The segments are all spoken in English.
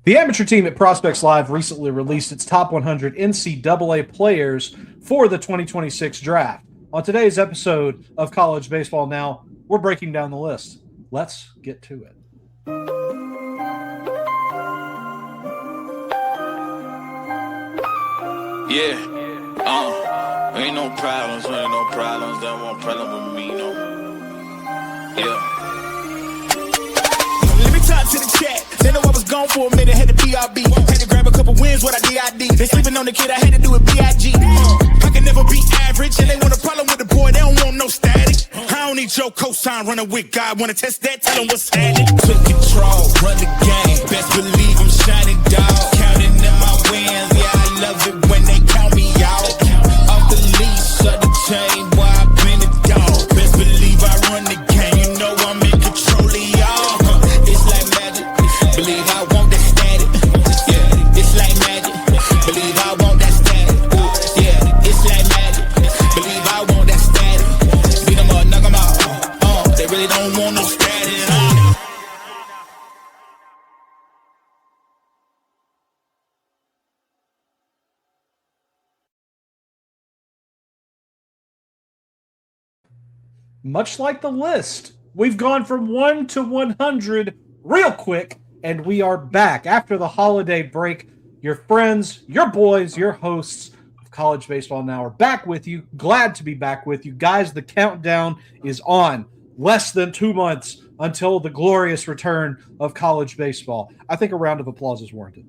The amateur team at Prospects Live recently released its top 100 NCAA players for the 2026 draft. On today's episode of College Baseball Now, we're breaking down the list. Let's get to it. Yeah, ain't no problems, that won't problem with me, no. Yeah. Let me talk to the chat. They know I was gone for a minute, had to BRB. Had to grab a couple wins with a DID. They sleeping on the kid, I had to do it BIG. I can never be average, and they want a problem with the boy, they don't want no static. I don't need your cosign running with God. Wanna test that, tell them what's happening. Took control, run the game. Best believe I'm shining, dog. Counting in my wins, yeah, I love it when they count me out. Off the leash, of the chain, boy, I've been a dog. Best believe I run the game, you know I'm in control of y'all. It's like magic, believe I want that static. Yeah, it's like magic, believe I want that static. Yeah, it's like magic, believe I want that static. Beat them up, knock them out. They really don't want no static. Much like the list, we've gone from 1 to 100 real quick, and we are back after the holiday break. Your friends, your boys, your hosts of College Baseball Now are back with you. Glad to be back with you. Guys, the countdown is on. Less than 2 months until the glorious return of college baseball. I think a round of applause is warranted.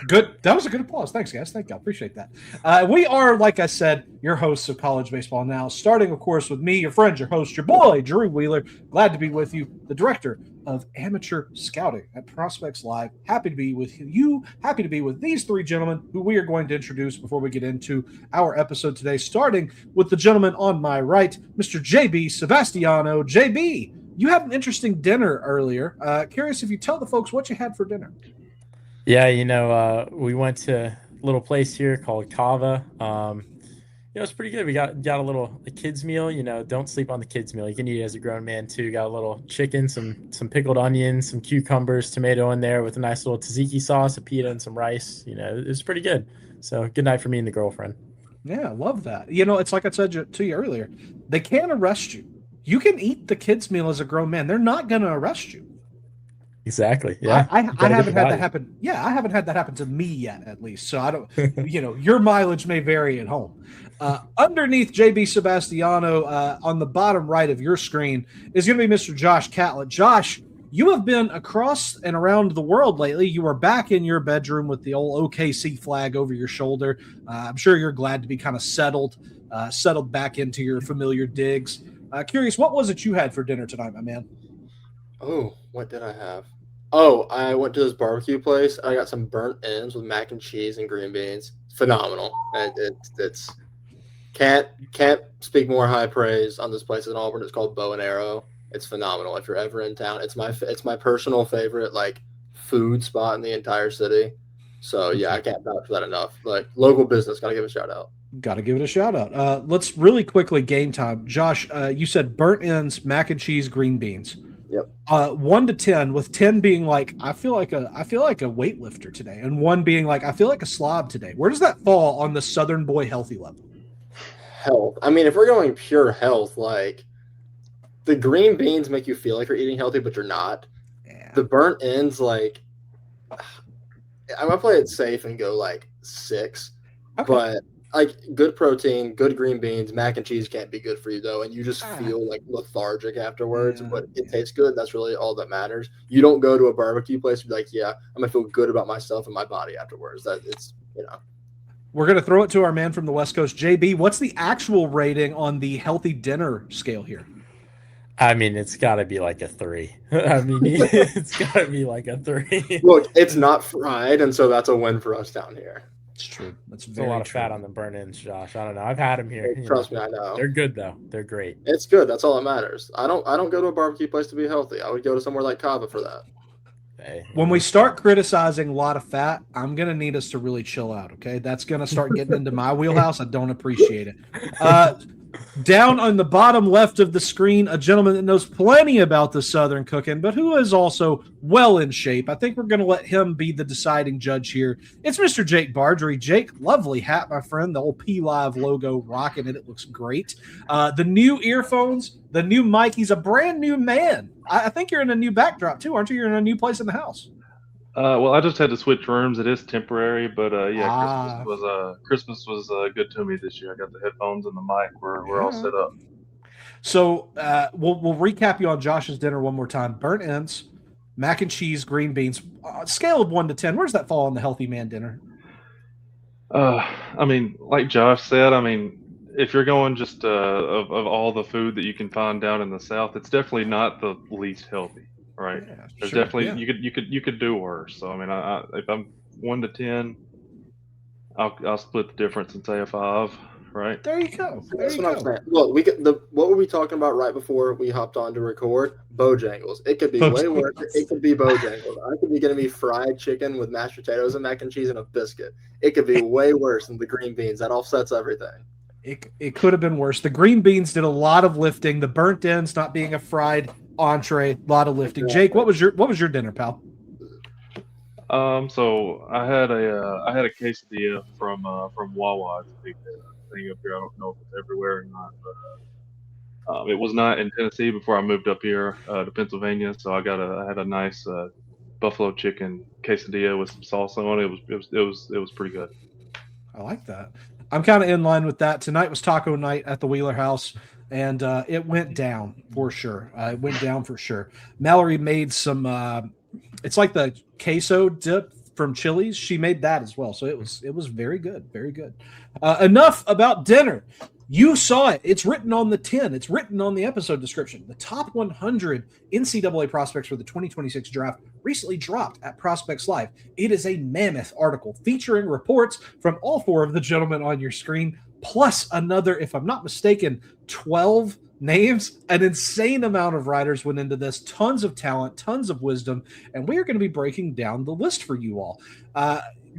Good. That was a good applause. Thanks, guys. Thank you. I appreciate that. We are, like I said, your hosts of College Baseball Now, starting, of course, with me, your friend, your host, your boy, Drew Wheeler. Glad to be with you, the director of amateur scouting at Prospects Live. Happy to be with you. Happy to be with these three gentlemen who we are going to introduce before we get into our episode today, starting with the gentleman on my right, Mr. JB Sebastiano. JB, you had an interesting dinner earlier. Curious if you tell the folks what you had for dinner. Yeah, we went to a little place here called Kava. It's pretty good. We got a kids meal. Don't sleep on the kids meal. You can eat it as a grown man too. Got a little chicken, some pickled onions, some cucumbers, tomato in there with a nice little tzatziki sauce, a pita, and some rice. It was pretty good. So good night for me and the girlfriend. Yeah, I love that. It's like I said to you earlier. They can't arrest you. You can eat the kids meal as a grown man. They're not going to arrest you. Exactly. Yeah. I haven't had that happen. Yeah, I haven't had that happen to me yet, at least. So I don't, your mileage may vary at home. Underneath JB Sebastiano, on the bottom right of your screen, is going to be Mr. Josh Catlett. Josh, you have been across and around the world lately. You are back in your bedroom with the old OKC flag over your shoulder. I'm sure you're glad to be kind of settled back into your familiar digs. Curious, what was it you had for dinner tonight, my man? Oh, what did I have? Oh, I went to this barbecue place. I got some burnt ends with mac and cheese and green beans. Phenomenal. It's can't speak more high praise on this place in Auburn. It's called Bow and Arrow. It's phenomenal. If you're ever in town, it's my personal favorite food spot in the entire city. So yeah, I can't vouch for that enough. Local business, gotta give a shout out. Got to give it a shout out. Let's really quickly game time. Josh, you said burnt ends, mac and cheese, green beans. Yep. 1 to 10, with 10 being I feel like a weightlifter today, and 1 being I feel like a slob today. Where does that fall on the Southern boy healthy level? Health. I mean, if we're going pure health, the green beans make you feel like you're eating healthy, but you're not. Yeah. The burnt ends, I'm gonna play it safe and go 6. Okay. But good protein, good green beans, mac and cheese can't be good for you though, and you just feel lethargic afterwards. Yeah, but it tastes good. That's really all that matters. You don't go to a barbecue place and be yeah, I'm gonna feel good about myself and my body afterwards. We're gonna throw it to our man from the West Coast, JB. What's the actual rating on the healthy dinner scale here? I mean, it's got to be a 3. I mean, it's got to be a 3. Look, it's not fried, and so that's a win for us down here. It's true. That's a lot of fat on the burn ends, Josh. I don't know. I've had them here. Trust me, I know. They're good though. They're great. It's good. That's all that matters. I don't go to a barbecue place to be healthy. I would go to somewhere like Kava for that. Hey, when we start criticizing a lot of fat, I'm gonna need us to really chill out. Okay, that's gonna start getting into my wheelhouse. I don't appreciate it. Down on the bottom left of the screen, a gentleman that knows plenty about the Southern cooking, but who is also well in shape. I think we're going to let him be the deciding judge here. It's Mr. Jake Bargery. Jake, lovely hat, my friend. The old P Live logo rocking it. It looks great. The new earphones, the new mic. He's a brand new man. I think you're in a new backdrop too, aren't you? You're in a new place in the house. Well, I just had to switch rooms. It is temporary, but yeah, Christmas was good to me this year. I got the headphones and the mic. We're all set up. So we'll recap you on Josh's dinner one more time. Burnt ends, mac and cheese, green beans. Scale of 1 to 10. Where does that fall on the healthy man dinner? I mean, like Josh said, I mean, if you're going just of all the food that you can find down in the South, it's definitely not the least healthy. Right. Yeah, there's definitely you could do worse. So I mean, if I'm 1 to 10, I'll split the difference and say a 5. Right. There you go. That's what I'm saying. Look, what were we talking about right before we hopped on to record? Bojangles. It could be way worse. It could be Bojangles. I could be getting me fried chicken with mashed potatoes and mac and cheese and a biscuit. It could be way worse than the green beans. That offsets everything. It could have been worse. The green beans did a lot of lifting. The burnt ends not being a fried entree, a lot of lifting. Jake, what was your dinner, pal? So I had a quesadilla from Wawa. It's a big thing up here. I don't know if it's everywhere or not, but it was not in Tennessee before I moved up here to Pennsylvania. So I had a nice buffalo chicken quesadilla with some salsa on it. It was pretty good. I like that. I'm kind of in line with that. Tonight was taco night at the Wheeler house. And it went down for sure. It went down for sure. Mallory made some, it's like the queso dip from Chili's. She made that as well. So it was very good. Very good. Enough about dinner. You saw it. It's written on the tin. It's written on the episode description. The top 100 NCAA prospects for the 2026 draft recently dropped at Prospects Live. It is a mammoth article featuring reports from all 4 of the gentlemen on your screen, plus another, if I'm not mistaken, 12 names. An insane amount of writers went into this, tons of talent, tons of wisdom, and we are going to be breaking down the list for you all.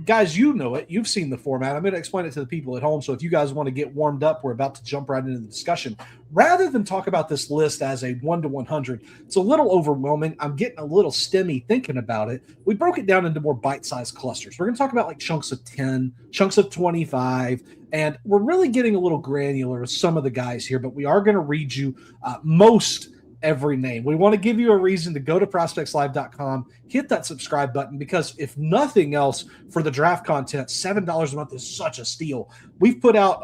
Guys, you know it. You've seen the format. I'm going to explain it to the people at home, so if you guys want to get warmed up, we're about to jump right into the discussion. Rather than talk about this list as a 1 to 100, it's a little overwhelming. I'm getting a little stemmy thinking about it. We broke it down into more bite-sized clusters. We're going to talk about like chunks of 10, chunks of 25, and we're really getting a little granular with some of the guys here, but we are going to read you most every name. We want to give you a reason to go to prospectslive.com, hit that subscribe button, because if nothing else for the draft content, $7 a month is such a steal. We've put out,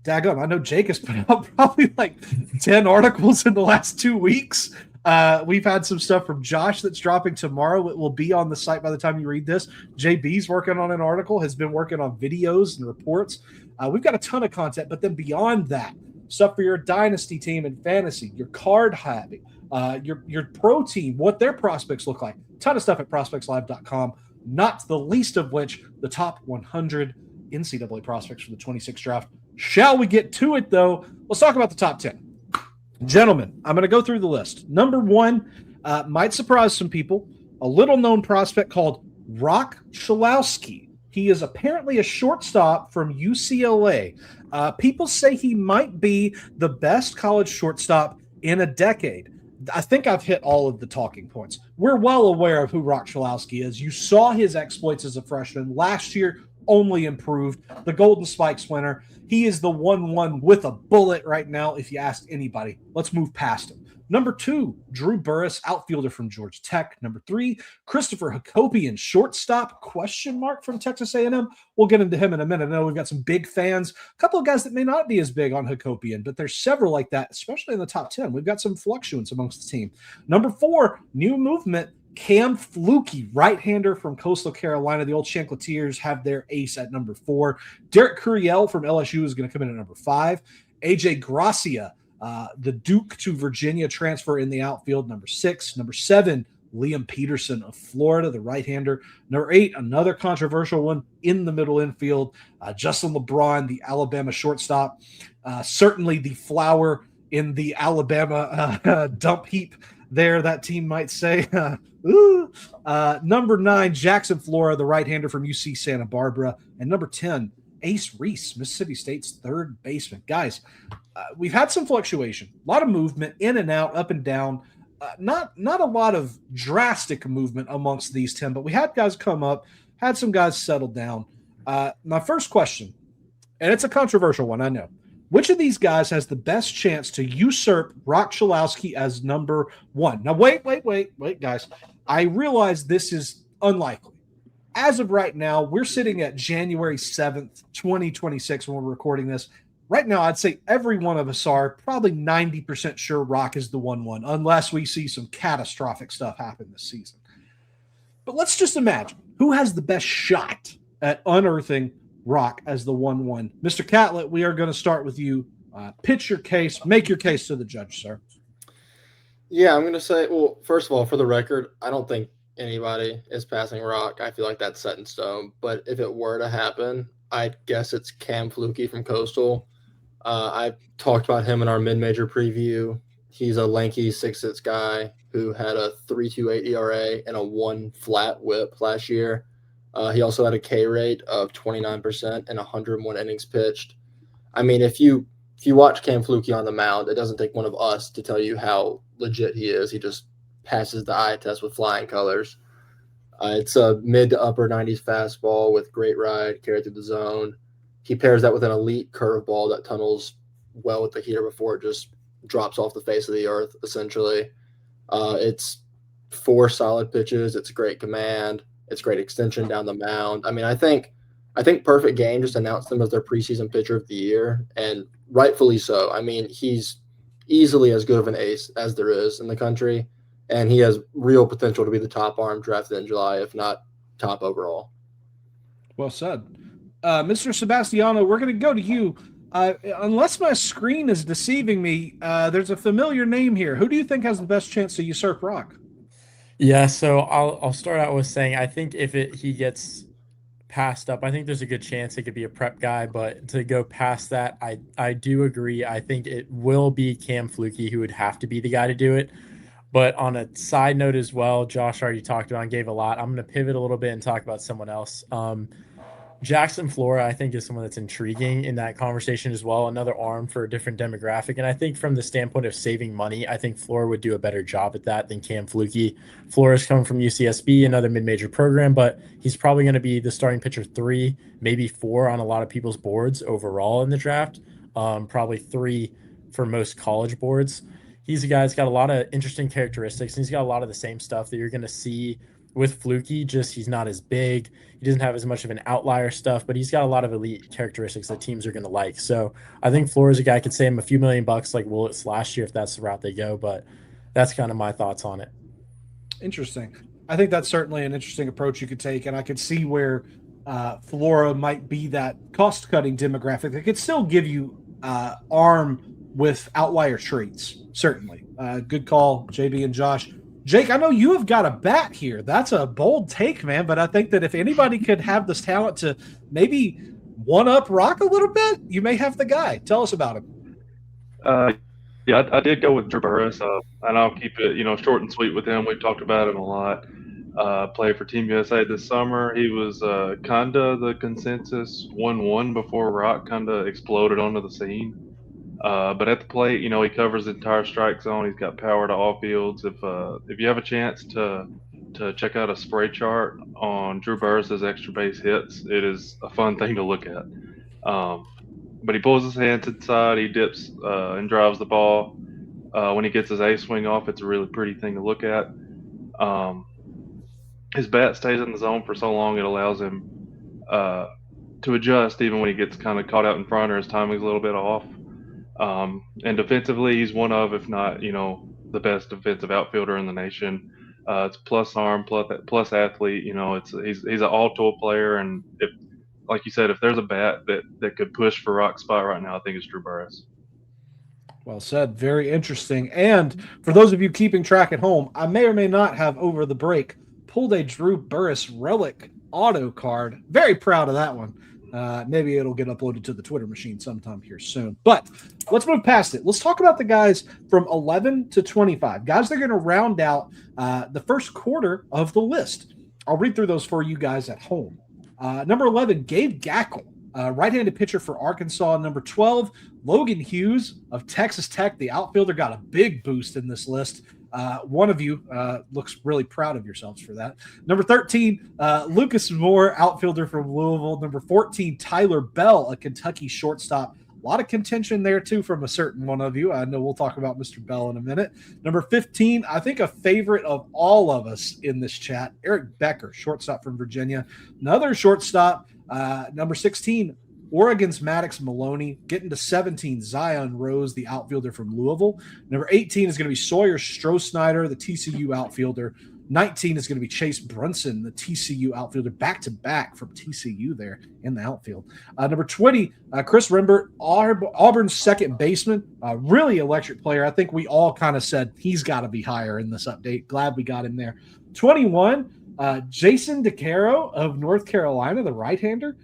daggum, I know Jake has put out probably like 10 articles in the last 2 weeks. We've had some stuff from Josh that's dropping tomorrow. It will be on the site by the time you read this. JB's working on an article, has been working on videos and reports. We've got a ton of content, but then beyond that, stuff for your dynasty team and fantasy, your card hobby, your pro team, what their prospects look like. A ton of stuff at prospectslive.com, not the least of which the top 100 NCAA prospects for the 26 draft. Shall we get to it, though? Let's talk about the top 10. Gentlemen, I'm going to go through the list. Number 1 might surprise some people, a little-known prospect called Rock Chalowski. He is apparently a shortstop from UCLA. People say he might be the best college shortstop in a decade. I think I've hit all of the talking points. We're well aware of who Rock Chalowski is. You saw his exploits as a freshman. Last year, only improved. The Golden Spikes winner. He is the 1-1 with a bullet right now, if you ask anybody. Let's move past him. Number 2, Drew Burris, outfielder from Georgia Tech. Number 3, Christopher Hakopian, shortstop, ? From Texas A&M. We'll get into him in a minute. I know we've got some big fans, a couple of guys that may not be as big on Hakopian, but there's several like that, especially in the top 10. We've got some fluctuants amongst the team. Number 4, new movement, Cam Fluke, right-hander from Coastal Carolina. The old Chancleteers have their ace at number 4. Derek Curiel from LSU is going to come in at number 5. AJ Gracia, the Duke to Virginia transfer in the outfield, number 6. Number 7, Liam Peterson of Florida, the right-hander. Number 8, another controversial one in the middle infield, Justin LeBron, the Alabama shortstop. Certainly the flower in the Alabama dump heap there, that team might say. Number 9, Jackson Flora, the right-hander from UC Santa Barbara. And number 10, Ace Reese, Mississippi State's third baseman. Guys, we've had some fluctuation, a lot of movement in and out, up and down. Not a lot of drastic movement amongst these 10, but we had guys come up, had some guys settle down. My first question, and it's a controversial one, I know. Which of these guys has the best chance to usurp Rock Chalowski as number one? Now, wait, guys. I realize this is unlikely. As of right now, we're sitting at January 7th, 2026 when we're recording this. Right now, I'd say every one of us are probably 90% sure Rock is the 1-1, unless we see some catastrophic stuff happen this season. But let's just imagine who has the best shot at unearthing Rock as the 1-1. Mr. Catlett, we are going to start with you. Pitch your case, make your case to the judge, sir. Yeah, I'm going to say, well, first of all, for the record, I don't think anybody is passing Rock. I feel like that's set in stone. But if it were to happen, I guess it's Cam Flukie from Coastal. I talked about him in our mid-major preview. He's a lanky 6'6" guy who had a 3.28 ERA and a 1 flat whip last year. He also had a K rate of 29% and 101 innings pitched. I mean, if you watch Cam Flukie on the mound, it doesn't take one of us to tell you how legit he is. He just passes the eye test with flying colors. It's a mid to upper 90s fastball with great ride, carry through the zone. He pairs that with an elite curveball that tunnels well with the heater before it just drops off the face of the earth, essentially. It's 4 solid pitches. It's great command. It's great extension down the mound. I mean, I think Perfect Game just announced him as their preseason pitcher of the year, and rightfully so. I mean, he's easily as good of an ace as there is in the country, and he has real potential to be the top arm drafted in July, if not top overall. Well said. Mr. Sebastiano, we're going to go to you. Unless my screen is deceiving me, there's a familiar name here. Who do you think has the best chance to usurp Rock? Yeah, so I'll start out with saying I think if he gets passed up, I think there's a good chance it could be a prep guy, but to go past that, I do agree. I think it will be Cam Flukie who would have to be the guy to do it. But on a side note as well, Josh already talked about and gave a lot. I'm going to pivot a little bit and talk about someone else. Jackson Flora, I think, is someone that's intriguing in that conversation as well. Another arm for a different demographic. And I think from the standpoint of saving money, I think Flora would do a better job at that than Cam Flukie. Flora's coming from UCSB, another mid-major program, but he's probably going to be the starting pitcher 3, maybe 4 on a lot of people's boards overall in the draft. Probably 3 for most college boards. He's a guy that's got a lot of interesting characteristics, and he's got a lot of the same stuff that you're going to see with Flukie. Just he's not as big. He doesn't have as much of an outlier stuff, but he's got a lot of elite characteristics that teams are going to like. So I think Flores, a guy, could save him a few $1 million like Willits last year if that's the route they go. But that's kind of my thoughts on it. Interesting. I think that's certainly an interesting approach you could take, and I could see where Flora might be that cost-cutting demographic that could still give you arm with outlier traits. Certainly. Good call, JB and Josh. Jake, I know you have got a bat here. That's a bold take, man, but I think that if anybody could have this talent to maybe one-up Rock a little bit, you may have the guy. Tell us about him. Yeah, I did go with Drew Burress, and I'll keep it, short and sweet with him. We've talked about him a lot. Played for Team USA this summer. He was kind of the consensus 1-1 before Rock kind of exploded onto the scene. But at the plate, he covers the entire strike zone. He's got power to all fields. If you have a chance to check out a spray chart on Drew Burress's extra base hits, it is a fun thing to look at. But he pulls his hands inside, he dips and drives the ball. When he gets his A swing off, it's a really pretty thing to look at. His bat stays in the zone for so long, it allows him to adjust even when he gets kind of caught out in front or his timing's a little bit off. And defensively, he's one of, if not, the best defensive outfielder in the nation. It's plus arm, plus athlete. He's an all-tool player, and if, like you said, if there's a bat that could push for Rock's spot right now, I think it's Drew Burress. Well said. Very interesting. And for those of you keeping track at home, I may or may not have over the break pulled a Drew Burress relic auto card. Very proud of that one. Maybe it'll get uploaded to the Twitter machine sometime here soon. But let's move past it. Let's talk about the guys from 11 to 25. Guys that are going to round out the first quarter of the list. I'll read through those for you guys at home. Number 11, Gabe Gackle. Right-handed pitcher for Arkansas, number 12, Logan Hughes of Texas Tech. The outfielder got a big boost in this list. One of you looks really proud of yourselves for that. Number 13, Lucas Moore, outfielder from Louisville. Number 14, Tyler Bell, a Kentucky shortstop. A lot of contention there, too, from a certain one of you. I know we'll talk about Mr. Bell in a minute. Number 15, I think a favorite of all of us in this chat, Eric Becker, shortstop from Virginia. Another shortstop, number 16, Oregon's Maddox Maloney. Getting to 17, Zion Rose, the outfielder from Louisville. Number 18 is going to be Sawyer Stroh-Snyder, the TCU outfielder. 19 is going to be Chase Brunson, the TCU outfielder, back-to-back from TCU there in the outfield. Number 20, Chris Rimbert, Auburn's second baseman, really electric player. I think we all kind of said he's got to be higher in this update. Glad we got him there. 21, Jason DeCaro of North Carolina, the right-hander.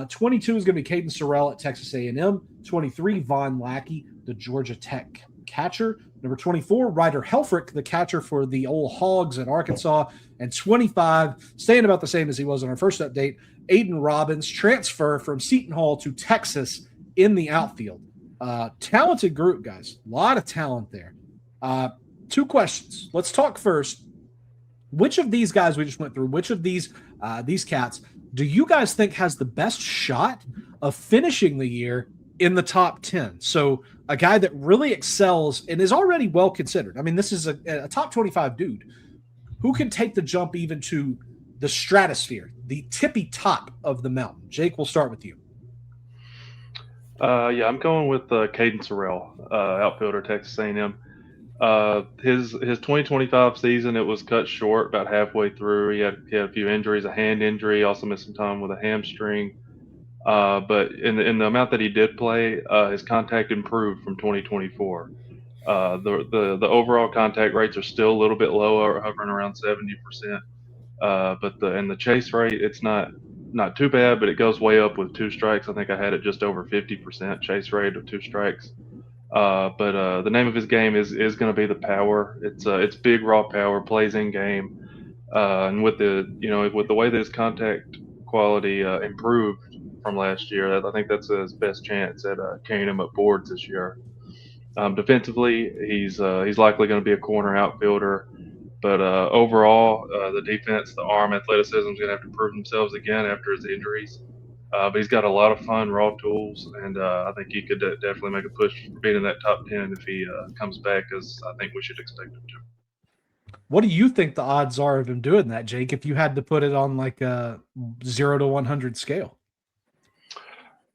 22 is going to be Caden Sorrell at Texas A&M. 23, Von Lackey, the Georgia Tech catcher. Number 24, Ryder Helfrich, the catcher for the old Hogs at Arkansas. And 25, staying about the same as he was on our first update, Aiden Robbins, transfer from Seton Hall to Texas in the outfield. Talented group, guys. A lot of talent there. 2 questions. Let's talk first. Which of these guys we just went through, which of these cats do you guys think has the best shot of finishing the year in the top 10? So a guy that really excels and is already well considered. I mean, this is a top 25 dude who can take the jump even to the stratosphere, the tippy top of the mountain. Jake, we'll start with you. Yeah, I'm going with Caden Sorrell, outfielder, Texas A&M. His 2025 season, it was cut short about halfway through. He had a few injuries, a hand injury, also missed some time with a hamstring. But in the amount that he did play, his contact improved from 2024. The overall contact rates are still a little bit lower, hovering around 70%. But the chase rate, it's not too bad, but it goes way up with 2 strikes. I think I had it just over 50% chase rate of 2 strikes. But the name of his game is going to be the power. It's big raw power, plays in game, and with the way that his contact quality improved from last year, I think that's his best chance at carrying him up boards this year. Defensively, he's likely going to be a corner outfielder, but overall, the defense, the arm, athleticism is going to have to prove themselves again after his injuries. But he's got a lot of fun, raw tools, and I think he could definitely make a push for being in that top 10 if he comes back, as I think we should expect him to. What do you think the odds are of him doing that, Jake, if you had to put it on like a 0 to 100 scale?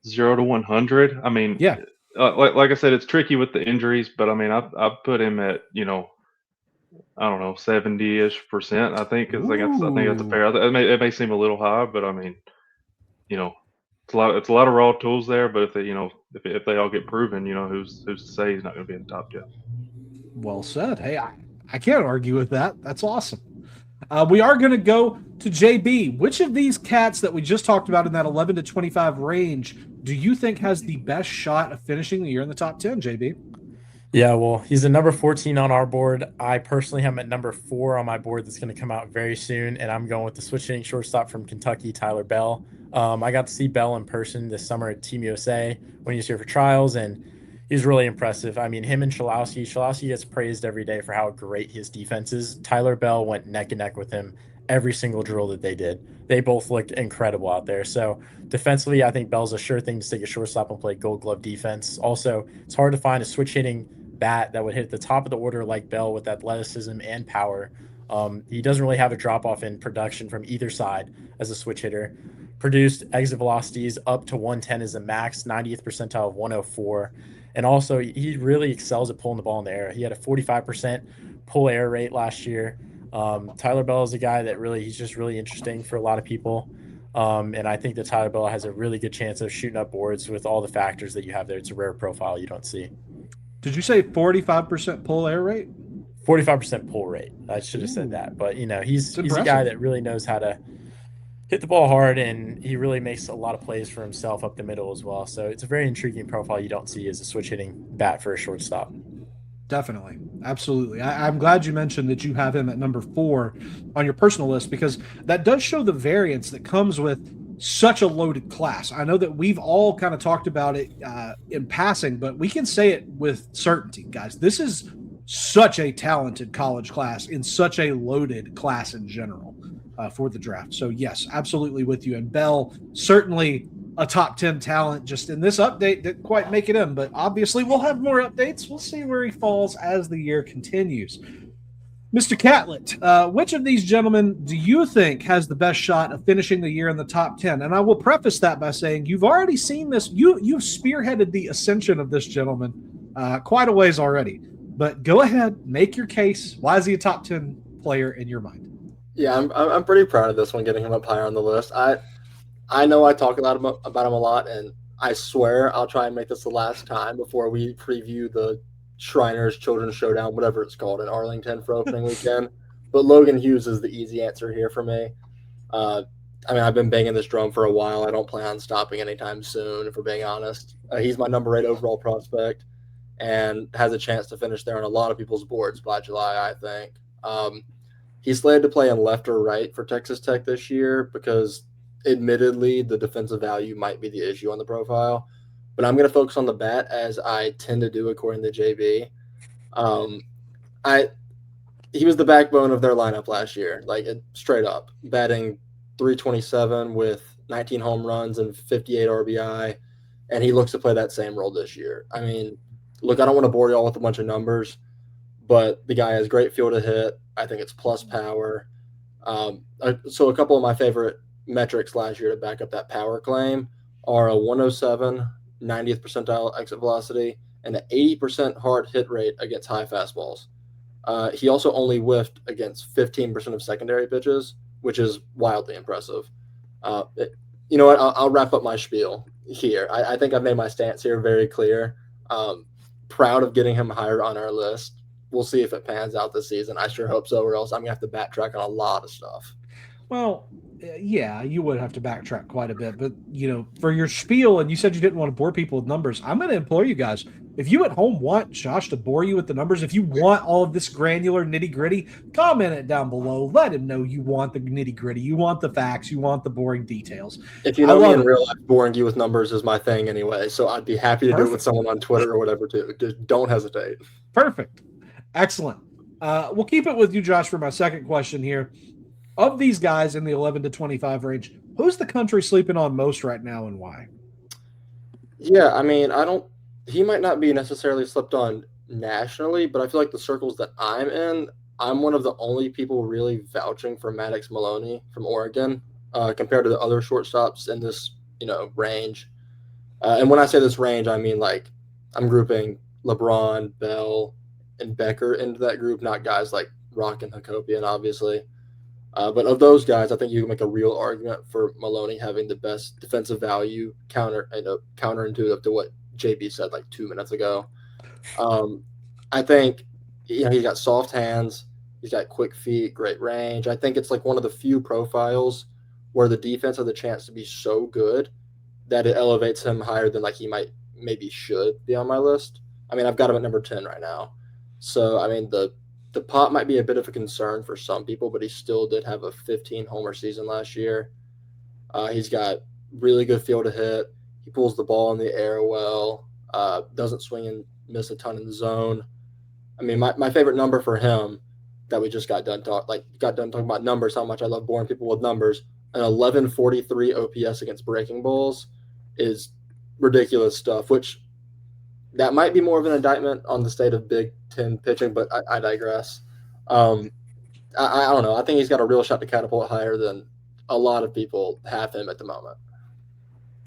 0 to 100? I mean, yeah. Like I said, it's tricky with the injuries, but I mean, I've put him at, I don't know, 70-ish%. I think I think that's a fair. It may seem a little high, but I mean, it's a lot of raw tools there. But if they all get proven, who's to say he's not going to be in the top 10? Well said. Hey, I can't argue with that. That's awesome. We are going to go to JB. Which of these cats that we just talked about in that 11 to 25 range do you think has the best shot of finishing the year in the top 10, JB? Yeah, well, he's a number 14 on our board. I personally have him at number 4 on my board that's going to come out very soon, and I'm going with the switch-hitting shortstop from Kentucky, Tyler Bell. I got to see Bell in person this summer at Team USA when he was here for trials, and he's really impressive. I mean, him and Shalowski gets praised every day for how great his defense is. Tyler Bell went neck and neck with him every single drill that they did. They both looked incredible out there. So defensively, I think Bell's a sure thing to take a shortstop and play Gold Glove defense. Also, it's hard to find a switch-hitting bat that would hit the top of the order like Bell with athleticism and power. He doesn't really have a drop-off in production from either side as a switch hitter. Produced exit velocities up to 110 is the max, 90th percentile of 104. And also, he really excels at pulling the ball in the air. He had a 45% pull air rate last year. Tyler Bell is a guy that he's just really interesting for a lot of people. And I think that Tyler Bell has a really good chance of shooting up boards with all the factors that you have there. It's a rare profile you don't see. Did you say 45% pull air rate? 45% pull rate. I should have said that. But, he's a guy that really knows how to hit the ball hard, and he really makes a lot of plays for himself up the middle as well. So it's a very intriguing profile you don't see as a switch-hitting bat for a shortstop. Definitely. Absolutely. I'm glad you mentioned that you have him at number 4 on your personal list, because that does show the variance that comes with such a loaded class. I know that we've all kind of talked about it in passing, but we can say it with certainty, guys. This is such a talented college class in such a loaded class in general for the draft. So, yes, absolutely with you. And Bell, certainly a top 10 talent. Just in this update, didn't quite make it in, but obviously we'll have more updates. We'll see where he falls as the year continues. Mr. Catlett, which of these gentlemen do you think has the best shot of finishing the year in the top 10? And I will preface that by saying you've already seen this. You've spearheaded the ascension of this gentleman quite a ways already. But go ahead, make your case. Why is he a top 10 player in your mind? Yeah, I'm pretty proud of this one, getting him up higher on the list. I know I talk about him a lot, and I swear I'll try and make this the last time before we preview the Shriners Children's Showdown, whatever it's called, in Arlington for opening weekend. But Logan Hughes is the easy answer here for me. I mean, I've been banging this drum for a while. I don't plan on stopping anytime soon, if we're being honest. He's my number 8 overall prospect and has a chance to finish there on a lot of people's boards by July, I think. He's slated to play in left or right for Texas Tech this year because, admittedly, the defensive value might be the issue on the profile. But I'm going to focus on the bat, as I tend to do according to JB. He was the backbone of their lineup last year, straight up, batting .327 with 19 home runs and 58 RBI, and he looks to play that same role this year. I mean, look, I don't want to bore you all with a bunch of numbers, but the guy has great feel to hit. I think it's plus power. So a couple of my favorite metrics last year to back up that power claim are a 107 90th percentile exit velocity and an 80% hard hit rate against high fastballs. He also only whiffed against 15% of secondary pitches, which is wildly impressive. You know what? I'll wrap up my spiel here. I think I've made my stance here very clear. Proud of getting him higher on our list. We'll see if it pans out this season. I sure hope so, or else I'm going to have to backtrack on a lot of stuff. Well, yeah, you would have to backtrack quite a bit. But, for your spiel, and you said you didn't want to bore people with numbers, I'm going to implore you guys, if you at home want Josh to bore you with the numbers, if you want all of this granular nitty-gritty, comment it down below. Let him know you want the nitty-gritty. You want the facts. You want the boring details. If you know me in real life, boring you with numbers is my thing anyway, so I'd be happy to do it with someone on Twitter or whatever, too. Just don't hesitate. Perfect. Excellent. We'll keep it with you, Josh, for my second question here. Of these guys in the 11 to 25 range, who's the country sleeping on most right now and why? Yeah, I mean, he might not be necessarily slept on nationally, but I feel like the circles that I'm in, I'm one of the only people really vouching for Maddox Maloney from Oregon compared to the other shortstops in this, range. And when I say this range, I mean, I'm grouping LeBron, Bell, and Becker into that group, not guys like Rock and Hakopian, obviously. But of those guys, I think you can make a real argument for Maloney having the best defensive value counterintuitive to what JB said 2 minutes ago. I think he's got soft hands, he's got quick feet, great range. I think it's one of the few profiles where the defense has the chance to be so good that it elevates him higher than he should be on my list. I mean, I've got him at number 10 right now. So, I mean, the pop might be a bit of a concern for some people, but he still did have a 15-homer season last year. He's got really good feel to hit. He pulls the ball in the air well, doesn't swing and miss a ton in the zone. I mean, my favorite number for him that we just got done talking about numbers, how much I love boring people with numbers, an 1143 OPS against breaking balls is ridiculous stuff, which that might be more of an indictment on the state of Big Ten pitching, but I digress. I don't know. I think he's got a real shot to catapult higher than a lot of people have him at the moment.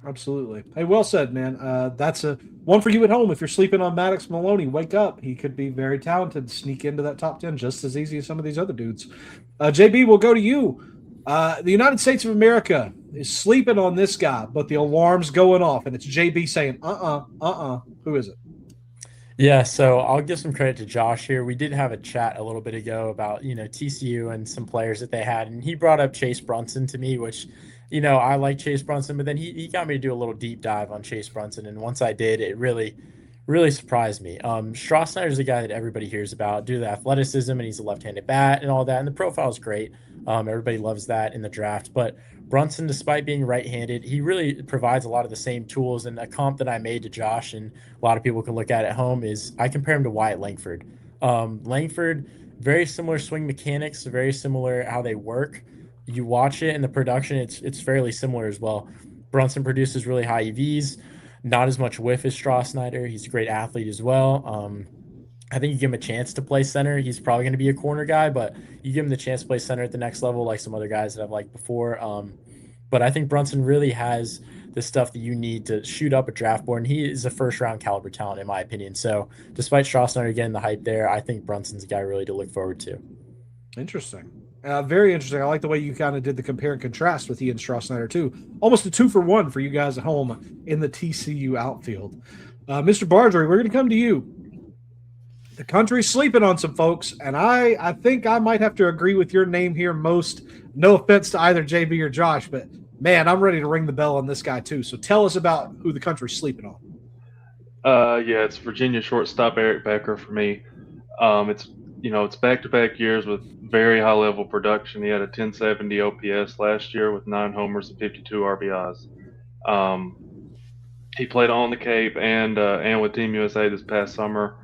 Absolutely. Hey, well said, man. That's a one for you at home. If you're sleeping on Maddox Maloney, wake up. He could be very talented, sneak into that top 10 just as easy as some of these other dudes. JB, we'll go to you. The United States of America is sleeping on this guy, but the alarm's going off, and it's JB saying, who is it? Yeah, so I'll give some credit to Josh here. We did have a chat a little bit ago about, TCU and some players that they had, and he brought up Chase Brunson to me, which, I like Chase Brunson, but then he got me to do a little deep dive on Chase Brunson, and once I did, it really, really surprised me. Strossnyder's a guy that everybody hears about due to the athleticism, and he's a left-handed bat and all that, and the profile is great. Everybody loves that in the draft, but Brunson, despite being right-handed, he really provides a lot of the same tools. And a comp that I made to Josh, and a lot of people can look at home, is I compare him to Wyatt Langford. Langford, very similar swing mechanics, very similar how they work. You watch it, and the production, it's fairly similar as well. Brunson produces really high EVs, not as much whiff as Stroh. He's a great athlete as well. I think you give him a chance to play center. He's probably going to be a corner guy, but you give him the chance to play center at the next level, like some other guys that I've liked before. But I think Brunson really has the stuff that you need to shoot up a draft board, and he is a first-round caliber talent, in my opinion. So despite Stroh getting the hype there, I think Brunson's a guy really to look forward to. Interesting. Very interesting. I like the way you kind of did the compare and contrast with Ian Stroh too. Almost a 2-for-1 for you guys at home in the TCU outfield. Mr. Bargery, we're going to come to you. The country's sleeping on some folks, and I think I might have to agree with your name here most. No offense to either JB or Josh, but man, I'm ready to ring the bell on this guy too. So tell us about who the country's sleeping on. Yeah, it's Virginia shortstop Eric Becker for me. It's back-to-back years with very high-level production. He had a 1070 OPS last year with 9 homers and 52 RBIs. He played on the Cape and with Team USA this past summer.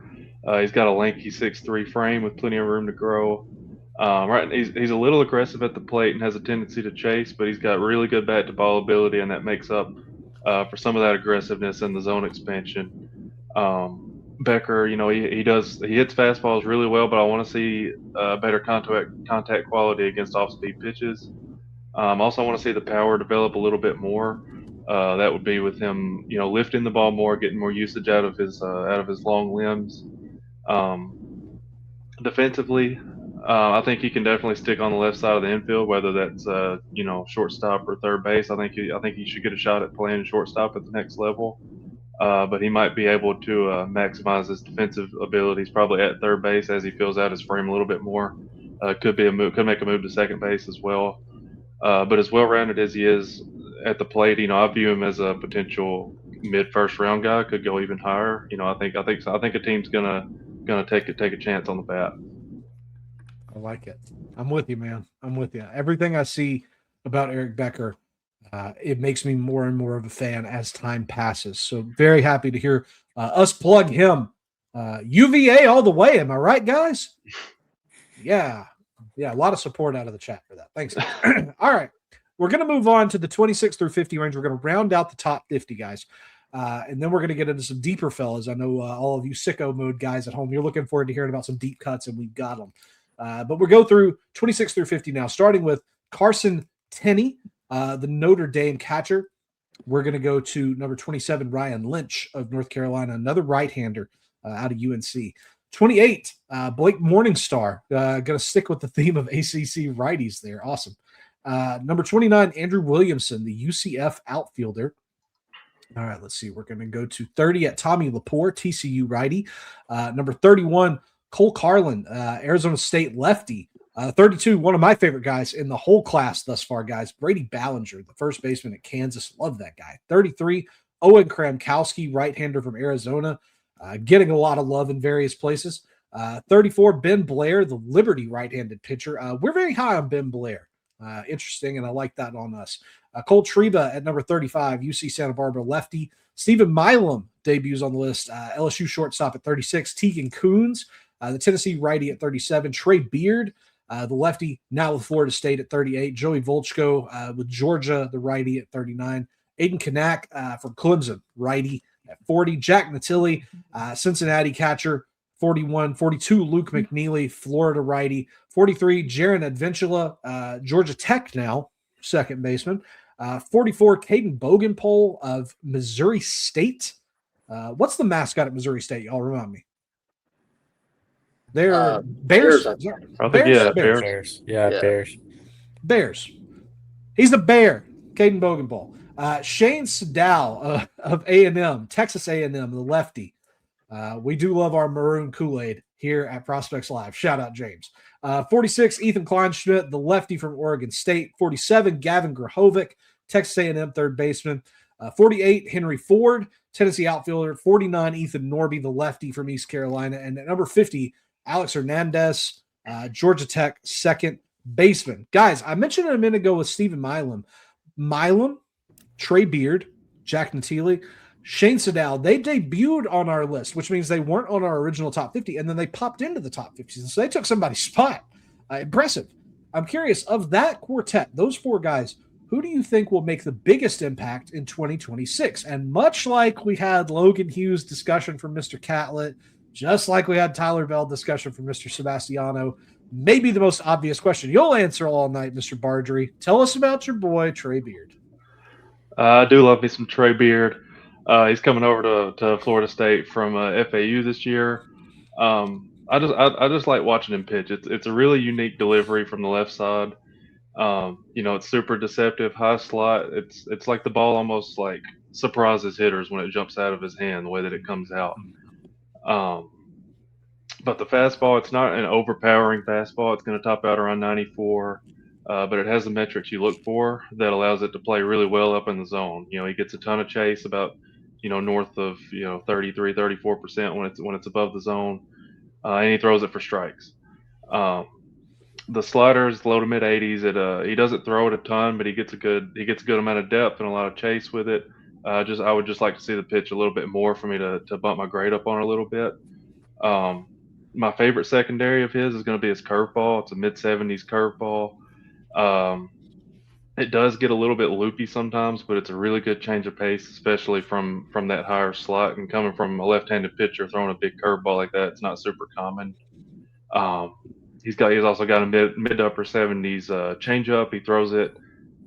He's got a lanky 6'3" frame with plenty of room to grow. He's a little aggressive at the plate and has a tendency to chase, but he's got really good bat-to-ball ability, and that makes up for some of that aggressiveness in the zone expansion. Becker, he hits fastballs really well, but I want to see better contact quality against off-speed pitches. Also, I want to see the power develop a little bit more. That would be with him, lifting the ball more, getting more usage out of his long limbs. Defensively, I think he can definitely stick on the left side of the infield, whether that's shortstop or third base. I think he should get a shot at playing shortstop at the next level. But he might be able to maximize his defensive abilities probably at third base as he fills out his frame a little bit more. Could make a move to second base as well. But as well-rounded as he is at the plate, I view him as a potential mid-first round guy. Could go even higher. I think a team's gonna take a chance on the bat. I like it. I'm with you, man. I'm with you. Everything I see about Eric Becker, it makes me more and more of a fan as time passes. So very happy to hear us plug him. UVA all the way. Am I right, guys? Yeah. A lot of support out of the chat for that. Thanks. All right. We're going to move on to the 26 through 50 range. We're going to round out the top 50 guys. And then we're going to get into some deeper fellas. I know all of you sicko mode guys at home, you're looking forward to hearing about some deep cuts, and we've got them. But we'll go through 26 through 50 now, starting with Carson Tenney, the Notre Dame catcher. We're going to go to number 27, Ryan Lynch of North Carolina, another right-hander out of UNC. 28, Blake Morningstar, going to stick with the theme of ACC righties there. Awesome. Number 29, Andrew Williamson, the UCF outfielder. All right, let's see. We're going to go to 30 at Tommy Lepore, TCU righty. Number 31, Cole Carlin, Arizona State lefty. 32, one of my favorite guys in the whole class thus far, guys, Brady Ballinger, the first baseman at Kansas. Love that guy. 33, Owen Kramkowski, right-hander from Arizona, getting a lot of love in various places. 34, Ben Blair, the Liberty right-handed pitcher. We're very high on Ben Blair. Interesting, and I like that on us. Cole Treba at number 35, UC Santa Barbara lefty. Stephen Milam debuts on the list. LSU shortstop at 36. Tegan Coons, the Tennessee righty at 37. Trey Beard, the lefty, now with Florida State at 38. Joey Volchko with Georgia, the righty at 39. Aiden Kanak from Clemson, righty at 40. Jack Natilli, Cincinnati catcher, 41. 42, Luke McNeely, Florida righty. 43, Jaron Adventula, Georgia Tech now, second baseman. 44, Caden Bogenpole of Missouri State. What's the mascot at Missouri State? Y'all remind me. They're Bears. Bears. Yeah, Bears. Bears. He's the Bear, Caden Bogenpole. Shane Sadal of A&M, Texas A&M, the lefty. We do love our maroon Kool-Aid here at Prospects Live. Shout out, James. 46, Ethan Kleinschmidt, the lefty from Oregon State. 47, Gavin Grahovic, Texas A&M third baseman. 48, Henry Ford, Tennessee outfielder. 49, Ethan Norby, the lefty from East Carolina. And at number 50, Alex Hernandez, Georgia Tech second baseman. Guys, I mentioned it a minute ago with Stephen Milam, Milam, Trey Beard, Jack Natili, Shane Sedal, they debuted on our list, which means they weren't on our original top 50, and then they popped into the top 50. So they took somebody's spot. Impressive. I'm curious, of that quartet, those four guys, who do you think will make the biggest impact in 2026? And much like we had Logan Hughes discussion from Mr. Catlett, just like we had Tyler Bell discussion from Mr. Sebastiano, maybe the most obvious question you'll answer all night, Mr. Bargery. Tell us about your boy, Trey Beard. I do love me some Trey Beard. He's coming over to Florida State from FAU this year. I just like watching him pitch. It's a really unique delivery from the left side. It's super deceptive, high slot. It's like the ball almost like surprises hitters when it jumps out of his hand, the way that it comes out. But the fastball, it's not an overpowering fastball. It's going to top out around 94. But it has the metrics you look for that allows it to play really well up in the zone. He gets a ton of chase, about north of 33, 34% when it's above the zone, and he throws it for strikes. The slider is low to mid 80s. He doesn't throw it a ton, but he gets a good amount of depth and a lot of chase with it. I would just like to see the pitch a little bit more for me to bump my grade up on a little bit. My favorite secondary of his is going to be his curveball. It's a mid 70s curveball. It does get a little bit loopy sometimes, but it's a really good change of pace, especially from that higher slot. And coming from a left-handed pitcher throwing a big curveball like that, it's not super common. He's also got a mid to upper 70s changeup. He throws it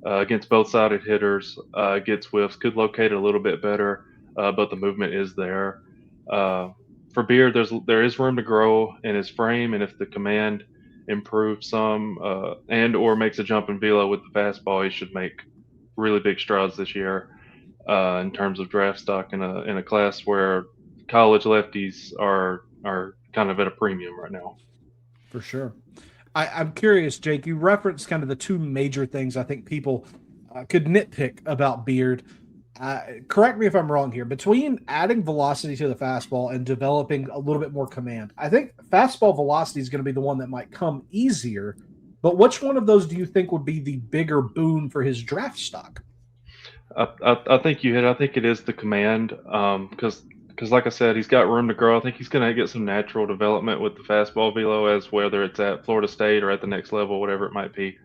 against both sided hitters, gets whiffs, could locate it a little bit better, but the movement is there. For Beard, there is room to grow in his frame, and if the command improves some and or makes a jump in velo with the fastball, he should make really big strides this year in terms of draft stock in a class where college lefties are kind of at a premium right now. For sure. I'm curious, Jake, you referenced kind of the two major things I think people could nitpick about Beard. Correct me if I'm wrong here. Between adding velocity to the fastball and developing a little bit more command, I think fastball velocity is going to be the one that might come easier. But which one of those do you think would be the bigger boon for his draft stock? I think you hit. I think it is the command because like I said, he's got room to grow. I think he's going to get some natural development with the fastball velo, as whether it's at Florida State or at the next level, whatever it might be.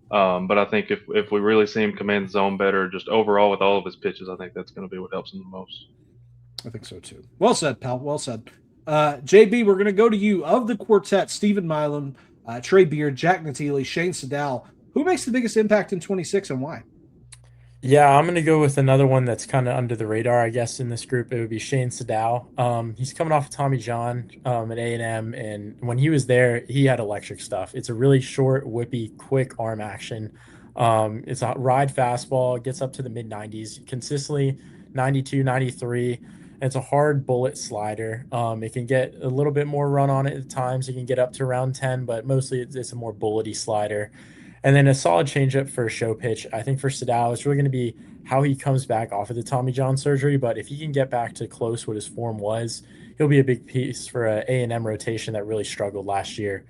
But I think if we really see him command the zone better, just overall with all of his pitches, I think that's going to be what helps him the most. I think so too. Well said, pal. Well said. JB, we're going to go to you. Of the quartet, Stephen Milam, Trey Beard, Jack Natili, Shane Sedal, who makes the biggest impact in 26 and why? Yeah, I'm going to go with another one that's kind of under the radar, I guess, in this group. It would be Shane Sedal. He's coming off of Tommy John at A&M, and when he was there, he had electric stuff. It's a really short, whippy, quick arm action. It's a ride fastball, gets up to the mid-90s, consistently 92, 93. And it's a hard bullet slider. It can get a little bit more run on it at times. It can get up to around 10, but mostly it's a more bullety slider. And then a solid changeup for a show pitch. I think for Sedal, it's really going to be how he comes back off of the Tommy John surgery. But if he can get back to close what his form was, he'll be a big piece for a A&M rotation that really struggled last year.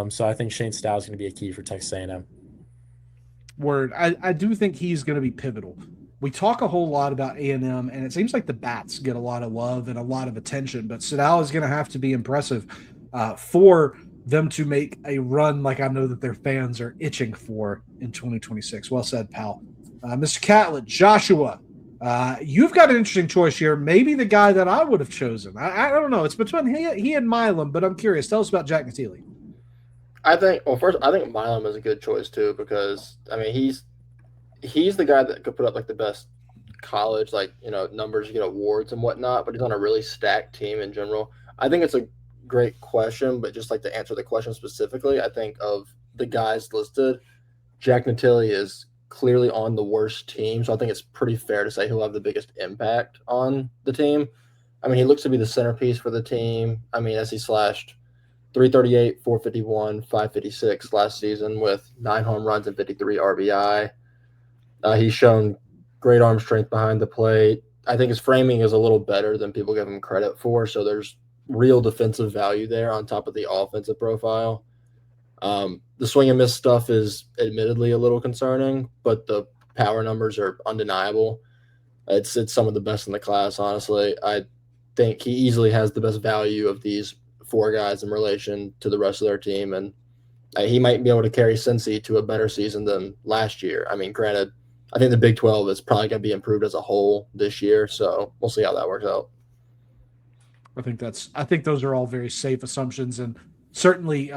So I think Shane Sedal is going to be a key for Texas A&M. Word. I do think he's going to be pivotal. We talk a whole lot about A&M, and it seems like the bats get a lot of love and a lot of attention. But Sedal is going to have to be impressive for them to make a run like I know that their fans are itching for in 2026. Well said, pal. Mr. Catlett, Joshua, you've got an interesting choice here. Maybe the guy that I would have chosen. I don't know. It's between he and Milam, but I'm curious. Tell us about Jack Natili. I think Milam is a good choice too, because I mean he's the guy that could put up like the best college numbers, get awards and whatnot, but he's on a really stacked team in general. I think it's a great question, but just like to answer the question specifically, I think of the guys listed, Jack Natili is clearly on the worst team, so I think it's pretty fair to say he'll have the biggest impact on the team. I mean, he looks to be the centerpiece for the team. I mean, as he slashed 338, 451, 556 last season with 9 home runs and 53 RBI. He's shown great arm strength behind the plate. I think his framing is a little better than people give him credit for, so there's real defensive value there on top of the offensive profile. The swing and miss stuff is admittedly a little concerning, but the power numbers are undeniable. It's some of the best in the class, honestly. I think he easily has the best value of these 4 guys in relation to the rest of their team, and he might be able to carry Cincy to a better season than last year. I mean, granted, I think the Big 12 is probably going to be improved as a whole this year, so we'll see how that works out. I think those are all very safe assumptions and certainly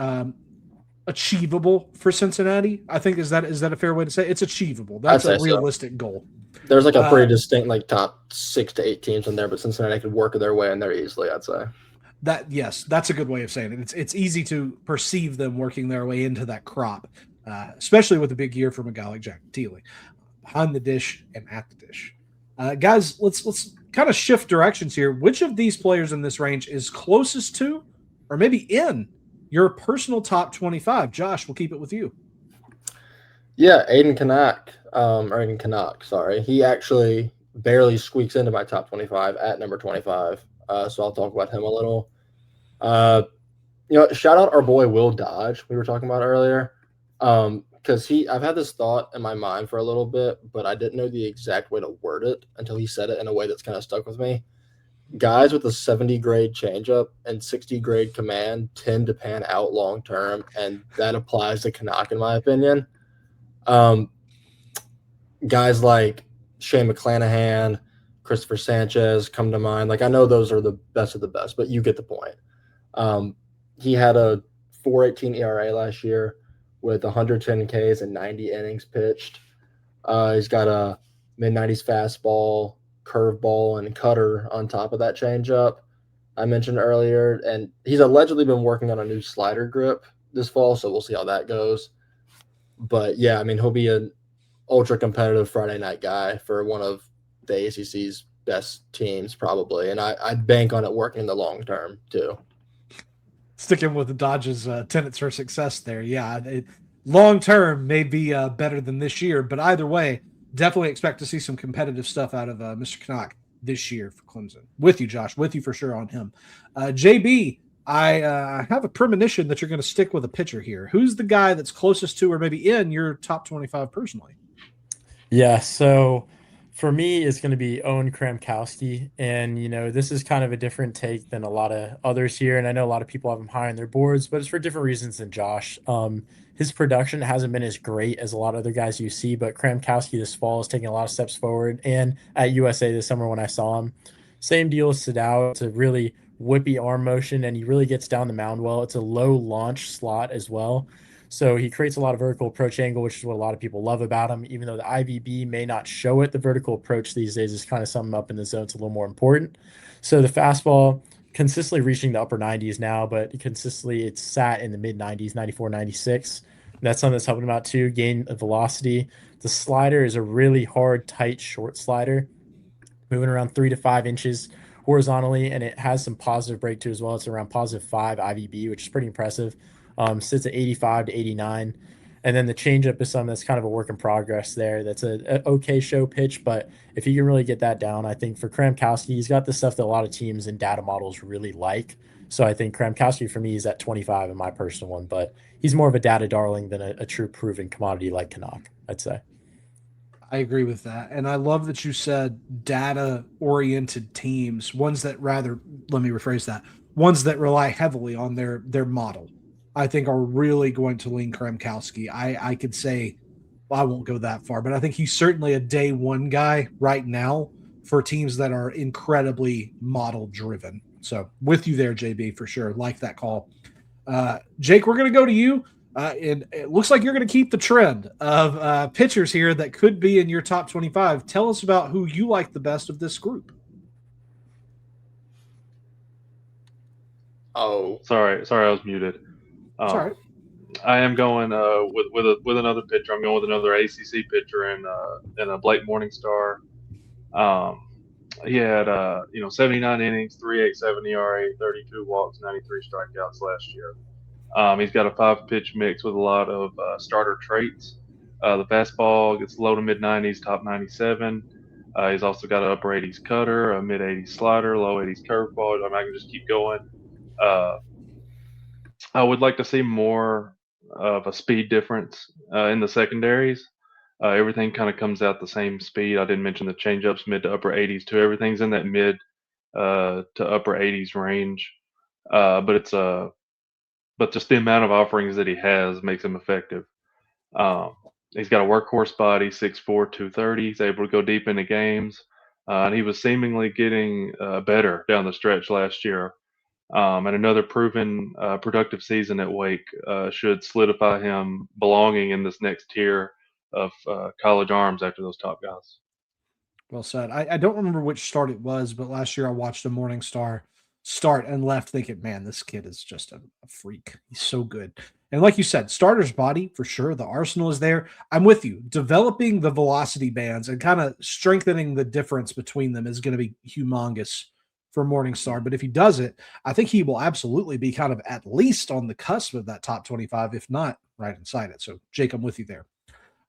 achievable for Cincinnati. I think is that a fair way to say it? It's achievable. That's a realistic goal. There's like a pretty distinct like top 6 to 8 teams in there, but Cincinnati could work their way in there easily, I'd say. That's a good way of saying it. It's easy to perceive them working their way into that crop, especially with a big year from a guy like Jack Teeley, behind the dish and at the dish. Guys, let's kind of shift directions here. Which of these players in this range is closest to, or maybe in, your personal top 25? Josh, we'll keep it with you. Yeah, Aiden Canuck, sorry. He actually barely squeaks into my top 25 at number 25. So I'll talk about him a little. Shout out our boy Will Dodge we were talking about earlier. Because I've had this thought in my mind for a little bit, but I didn't know the exact way to word it until he said it in a way that's kind of stuck with me. Guys with a 70 grade changeup and 60 grade command tend to pan out long term, and that applies to Canuck in my opinion. Guys like Shane McClanahan, Christopher Sanchez come to mind. Like, I know those are the best of the best, but you get the point. He had a 4.18 ERA last year with 110 Ks and 90 innings pitched. He's got a mid-90s fastball, curveball, and cutter on top of that changeup I mentioned earlier. And he's allegedly been working on a new slider grip this fall, so we'll see how that goes. But, yeah, I mean, he'll be an ultra-competitive Friday night guy for one of the ACC's best teams probably, and I'd bank on it working in the long term too. Sticking with the Dodgers' tenets for success there, yeah, long term may be better than this year, but either way, definitely expect to see some competitive stuff out of Mr. Canuck this year for Clemson. With you, Josh, with you for sure on him. JB, I have a premonition that you're going to stick with a pitcher here. Who's the guy that's closest to or maybe in your top 25 personally? Yeah, so for me, it's going to be Owen Kramkowski. And, this is kind of a different take than a lot of others here. And I know a lot of people have him high on their boards, but it's for different reasons than Josh. His production hasn't been as great as a lot of other guys you see, but Kramkowski this fall is taking a lot of steps forward. And at USA this summer when I saw him, same deal as Sadao. It's a really whippy arm motion, and he really gets down the mound well. It's a low launch slot as well. So he creates a lot of vertical approach angle, which is what a lot of people love about him. Even though the IVB may not show it, the vertical approach these days is kind of something up in the zone. It's a little more important. So the fastball consistently reaching the upper 90s now, but consistently it's sat in the mid 90s, 94, 96. And that's something that's helping him out too, gain of velocity. The slider is a really hard, tight, short slider, moving around 3 to 5 inches horizontally, and it has some positive break too as well. It's around +5 IVB, which is pretty impressive. Sits at 85 to 89. And then the changeup is something that's kind of a work in progress there. That's a okay show pitch, but if you can really get that down, I think for Kramkowski, he's got the stuff that a lot of teams and data models really like. So I think Kramkowski for me is at 25 in my personal one, but he's more of a data darling than a true proven commodity like Canuck, I'd say. I agree with that. And I love that you said data-oriented teams, ones that let me rephrase that, ones that rely heavily on their model. I think are really going to lean Kramkowski. I could say, well, I won't go that far, but I think he's certainly a day one guy right now for teams that are incredibly model driven. So with you there, JB, for sure. Like that call. Jake, we're going to go to you. And it looks like you're going to keep the trend of pitchers here that could be in your top 25. Tell us about who you like the best of this group. Oh, sorry, I was muted. Sorry. I am going with another pitcher. I'm going with another ACC pitcher in a Blake Morningstar. He had 79 innings, 3.87 ERA, 32 walks, 93 strikeouts last year. He's got a 5-pitch mix with a lot of starter traits. The fastball gets low to mid 90s, top 97. He's also got an upper 80s cutter, a mid 80s slider, low 80s curveball. I can just keep going. I would like to see more of a speed difference in the secondaries. Everything kind of comes out the same speed. I didn't mention the changeups, mid to upper 80s too. Everything's in that mid to upper 80s range. But just the amount of offerings that he has makes him effective. Um, he's got a workhorse body, 6'4", 230. He's able to go deep into games, and he was seemingly getting better down the stretch last year. And another proven productive season at Wake should solidify him belonging in this next tier of college arms after those top guys. Well said. I don't remember which start it was, but last year I watched a Morning Star start and left thinking, man, this kid is just a freak. He's so good. And like you said, starter's body for sure. The arsenal is there. I'm with you. Developing the velocity bands and kind of strengthening the difference between them is going to be humongous for Morningstar. But if he does it, I think he will absolutely be kind of at least on the cusp of that top 25, if not right inside it. So, Jake, I'm with you there.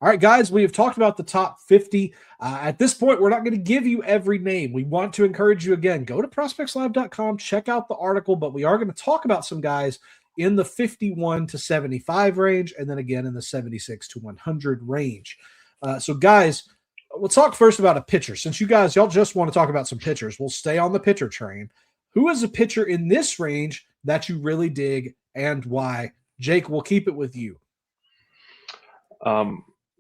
All right, guys, we have talked about the top 50. At this point, we're not going to give you every name. We want to encourage you again, go to prospectslive.com, check out the article, but we are going to talk about some guys in the 51 to 75 range, and then again in the 76 to 100 range. So, guys, we'll talk first about a pitcher. Since y'all just want to talk about some pitchers, we'll stay on the pitcher train. Who is a pitcher in this range that you really dig and why? Jake, we'll keep it with you.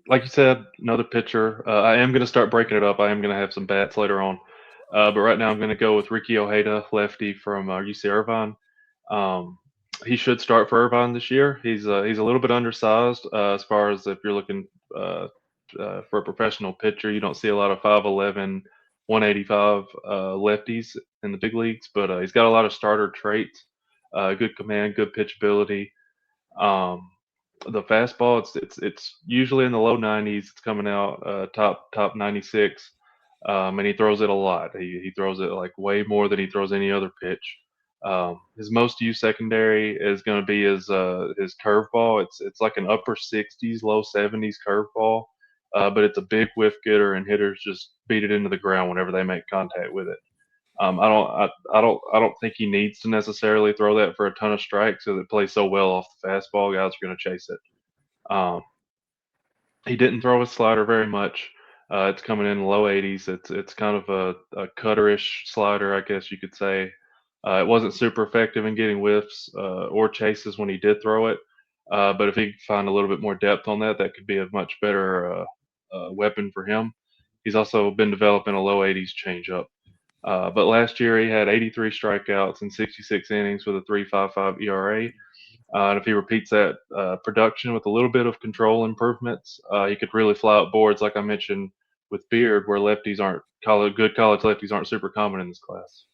Like you said, another pitcher. I am going to start breaking it up. I am going to have some bats later on. But right now I'm going to go with Ricky Ojeda, lefty from UC Irvine. He should start for Irvine this year. He's a little bit undersized as far as if you're looking for a professional pitcher. You don't see a lot of 5'11", 185 lefties in the big leagues, but he's got a lot of starter traits, good command, good pitchability. The fastball, it's usually in the low 90s. It's coming out top 96, and he throws it a lot. He throws it like way more than he throws any other pitch. His most used secondary is going to be his curveball. It's like an upper 60s, low 70s curveball, but it's a big whiff getter, and hitters just beat it into the ground whenever they make contact with it. I don't think he needs to necessarily throw that for a ton of strikes because it plays so well off the fastball. Guys are going to chase it. He didn't throw his slider very much. It's coming in the low 80s. It's kind of a cutter-ish slider, I guess you could say. It wasn't super effective in getting whiffs or chases when he did throw it. But if he could find a little bit more depth on that, that could be a much better weapon for him. He's also been developing a low 80s changeup. But last year he had 83 strikeouts in 66 innings with a 3.55 ERA. And if he repeats that production with a little bit of control improvements, he could really fly up boards, like I mentioned with Beard, where good college lefties aren't super common in this class.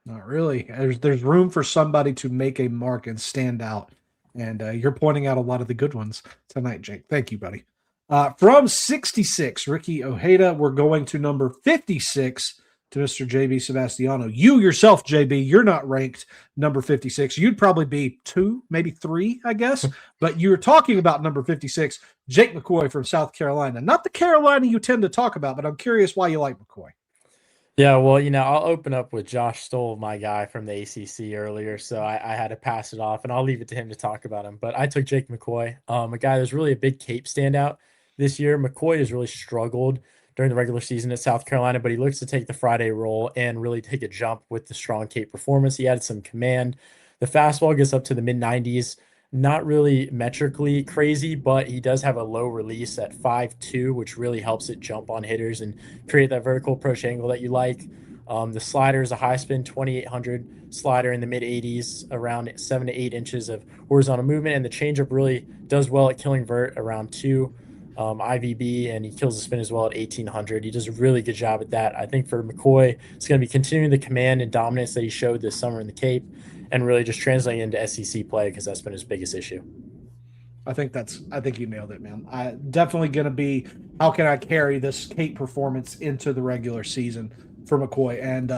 Not really. There's room for somebody to make a mark and stand out. And you're pointing out a lot of the good ones tonight, Jake. Thank you, buddy. From 66, Ricky Ojeda, we're going to number 56 to Mr. JB Sebastiano. You yourself, JB, you're not ranked number 56. You'd probably be 2, maybe 3, I guess. But you're talking about number 56, Jake McCoy from South Carolina. Not the Carolina you tend to talk about, but I'm curious why you like McCoy. Yeah, well, I'll open up with Josh Stoll, my guy from the ACC earlier, so I had to pass it off, and I'll leave it to him to talk about him. But I took Jake McCoy, a guy that's really a big Cape standout this year. McCoy has really struggled during the regular season at South Carolina, but he looks to take the Friday role and really take a jump with the strong Cape performance. He had some command. The fastball gets up to the mid-90s. Not really metrically crazy, but he does have a low release at 5.2, which really helps it jump on hitters and create that vertical approach angle that you like. The slider is a high spin 2800 slider in the mid 80s, around 7 to 8 inches of horizontal movement, and the changeup really does well at killing vert around 2 IVB, and he kills the spin as well at 1800. He does a really good job at that. I think for McCoy, it's going to be continuing the command and dominance that he showed this summer in the Cape, and really just translating into SEC play because that's been his biggest issue. I think you nailed it, man. I definitely going to be, how can I carry this Cape performance into the regular season for McCoy? And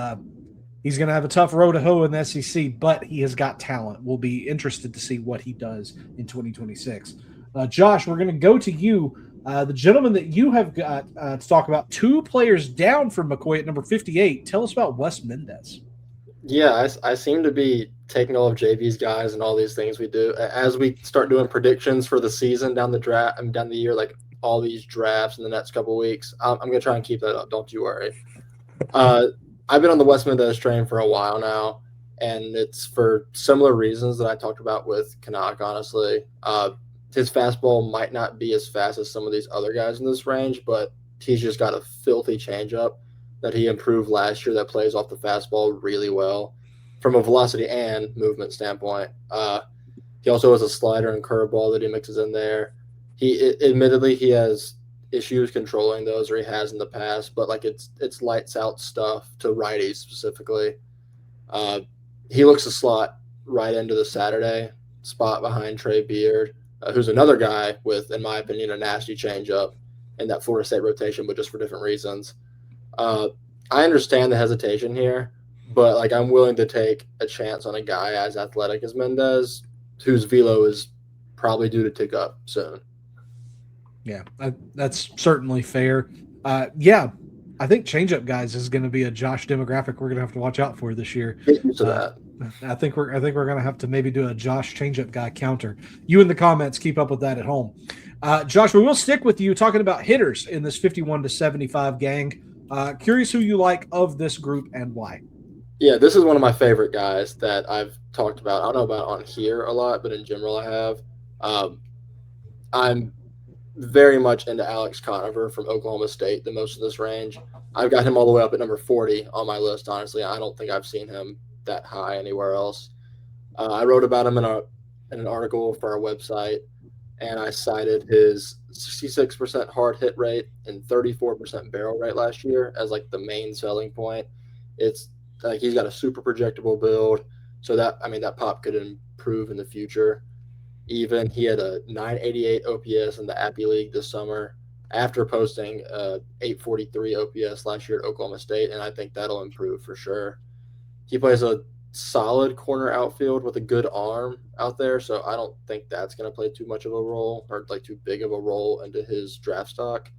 he's going to have a tough road to hoe in the SEC, but he has got talent. We'll be interested to see what he does in 2026. Josh, we're going to go to you. The gentleman that you have got to talk about, 2 players down from McCoy at number 58. Tell us about Wes Mendez. Yeah, I seem to be taking all of JV's guys and all these things we do as we start doing predictions for the season down the year. Like all these drafts in the next couple weeks. I'm going to try and keep that up. Don't you worry. I've been on the Wes Mendez train for a while now, and it's for similar reasons that I talked about with Canuck, honestly. His fastball might not be as fast as some of these other guys in this range, but he's just got a filthy changeup that he improved last year that plays off the fastball really well from a velocity and movement standpoint. He also has a slider and curveball that he mixes in there. Admittedly he has issues controlling those, or he has in the past, but like it's lights out stuff to righties specifically. He looks a slot right into the Saturday spot behind Trey Beard, who's another guy with, in my opinion, a nasty changeup in that Florida State rotation, but just for different reasons. I understand the hesitation here, but like I'm willing to take a chance on a guy as athletic as Mendez, whose velo is probably due to tick up soon. Yeah, that's certainly fair. Yeah, I think changeup guys is going to be a Josh demographic we're going to have to watch out for this year. Get used to that. I think we're going to have to maybe do a Josh changeup guy counter. You in the comments keep up with that at home. Josh, we will stick with you talking about hitters in this 51 to 75 gang. Curious who you like of this group and why. Yeah, this is one of my favorite guys that I've talked about. I don't know about on here a lot, but in general I have. I'm very much into Alex Conover from Oklahoma State, the most of this range. I've got him all the way up at number 40 on my list, honestly. I don't think I've seen him that high anywhere else. I wrote about him in an article for our website, and I cited his 66% hard hit rate and 34% barrel rate last year as like the main selling point. It's like he's got a super projectable build, so that pop could improve in the future. Even he had a 988 OPS in the Appy League this summer after posting 843 OPS last year at Oklahoma State, and I think that'll improve for sure. He plays a solid corner outfield with a good arm out there, so I don't think that's going to play too much of a role or like too big of a role into his draft stock.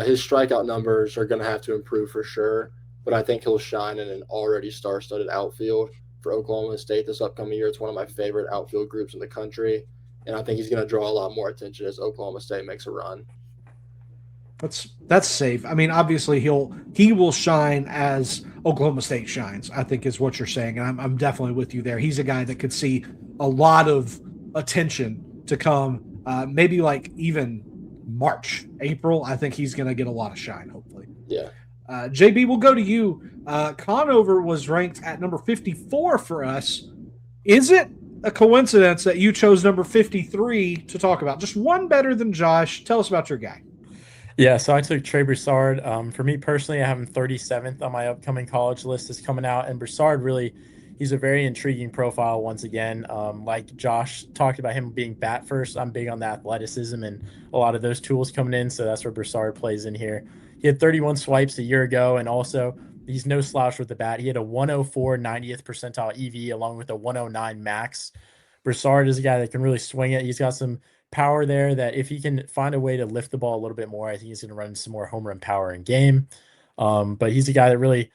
His strikeout numbers are going to have to improve for sure, but I think he'll shine in an already star-studded outfield for Oklahoma State this upcoming year. It's one of my favorite outfield groups in the country, and I think he's going to draw a lot more attention as Oklahoma State makes a run. That's safe. I mean, obviously he will shine as Oklahoma State shines, I think is what you're saying, and I'm definitely with you there. He's a guy that could see a lot of attention to come, maybe like even March, April. I think he's going to get a lot of shine, hopefully. Yeah. JB, we'll go to you. Conover was ranked at number 54 for us. Is it a coincidence that you chose number 53 to talk about? Just one better than Josh. Tell us about your guy. Yeah, so I took Trey Broussard. For me personally, I have him 37th on my upcoming college list is coming out. And Broussard really, he's a very intriguing profile once again. Like Josh talked about him being bat first, I'm big on the athleticism and a lot of those tools coming in. So that's where Broussard plays in here. He had 31 swipes a year ago, and also he's no slouch with the bat. He had a 104 90th percentile EV along with a 109 max. Broussard is a guy that can really swing it. He's got some power there that if he can find a way to lift the ball a little bit more, I think he's going to run some more home run power in game. But he's a guy that really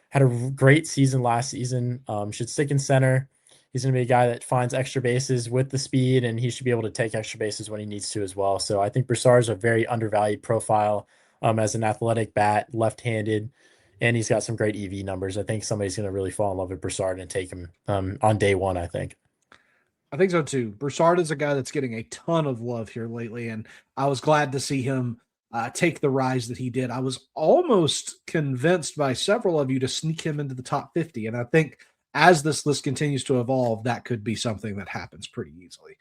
had a great season last season, should stick in center. He's going to be a guy that finds extra bases with the speed, and he should be able to take extra bases when he needs to as well. So I think Broussard is a very undervalued profile as an athletic bat, left-handed, and he's got some great EV numbers. I think somebody's going to really fall in love with Broussard and take him on day one, I think. I think so too. Broussard is a guy that's getting a ton of love here lately, and I was glad to see him take the rise that he did. I was almost convinced by several of you to sneak him into the top 50, and I think as this list continues to evolve, that could be something that happens pretty easily.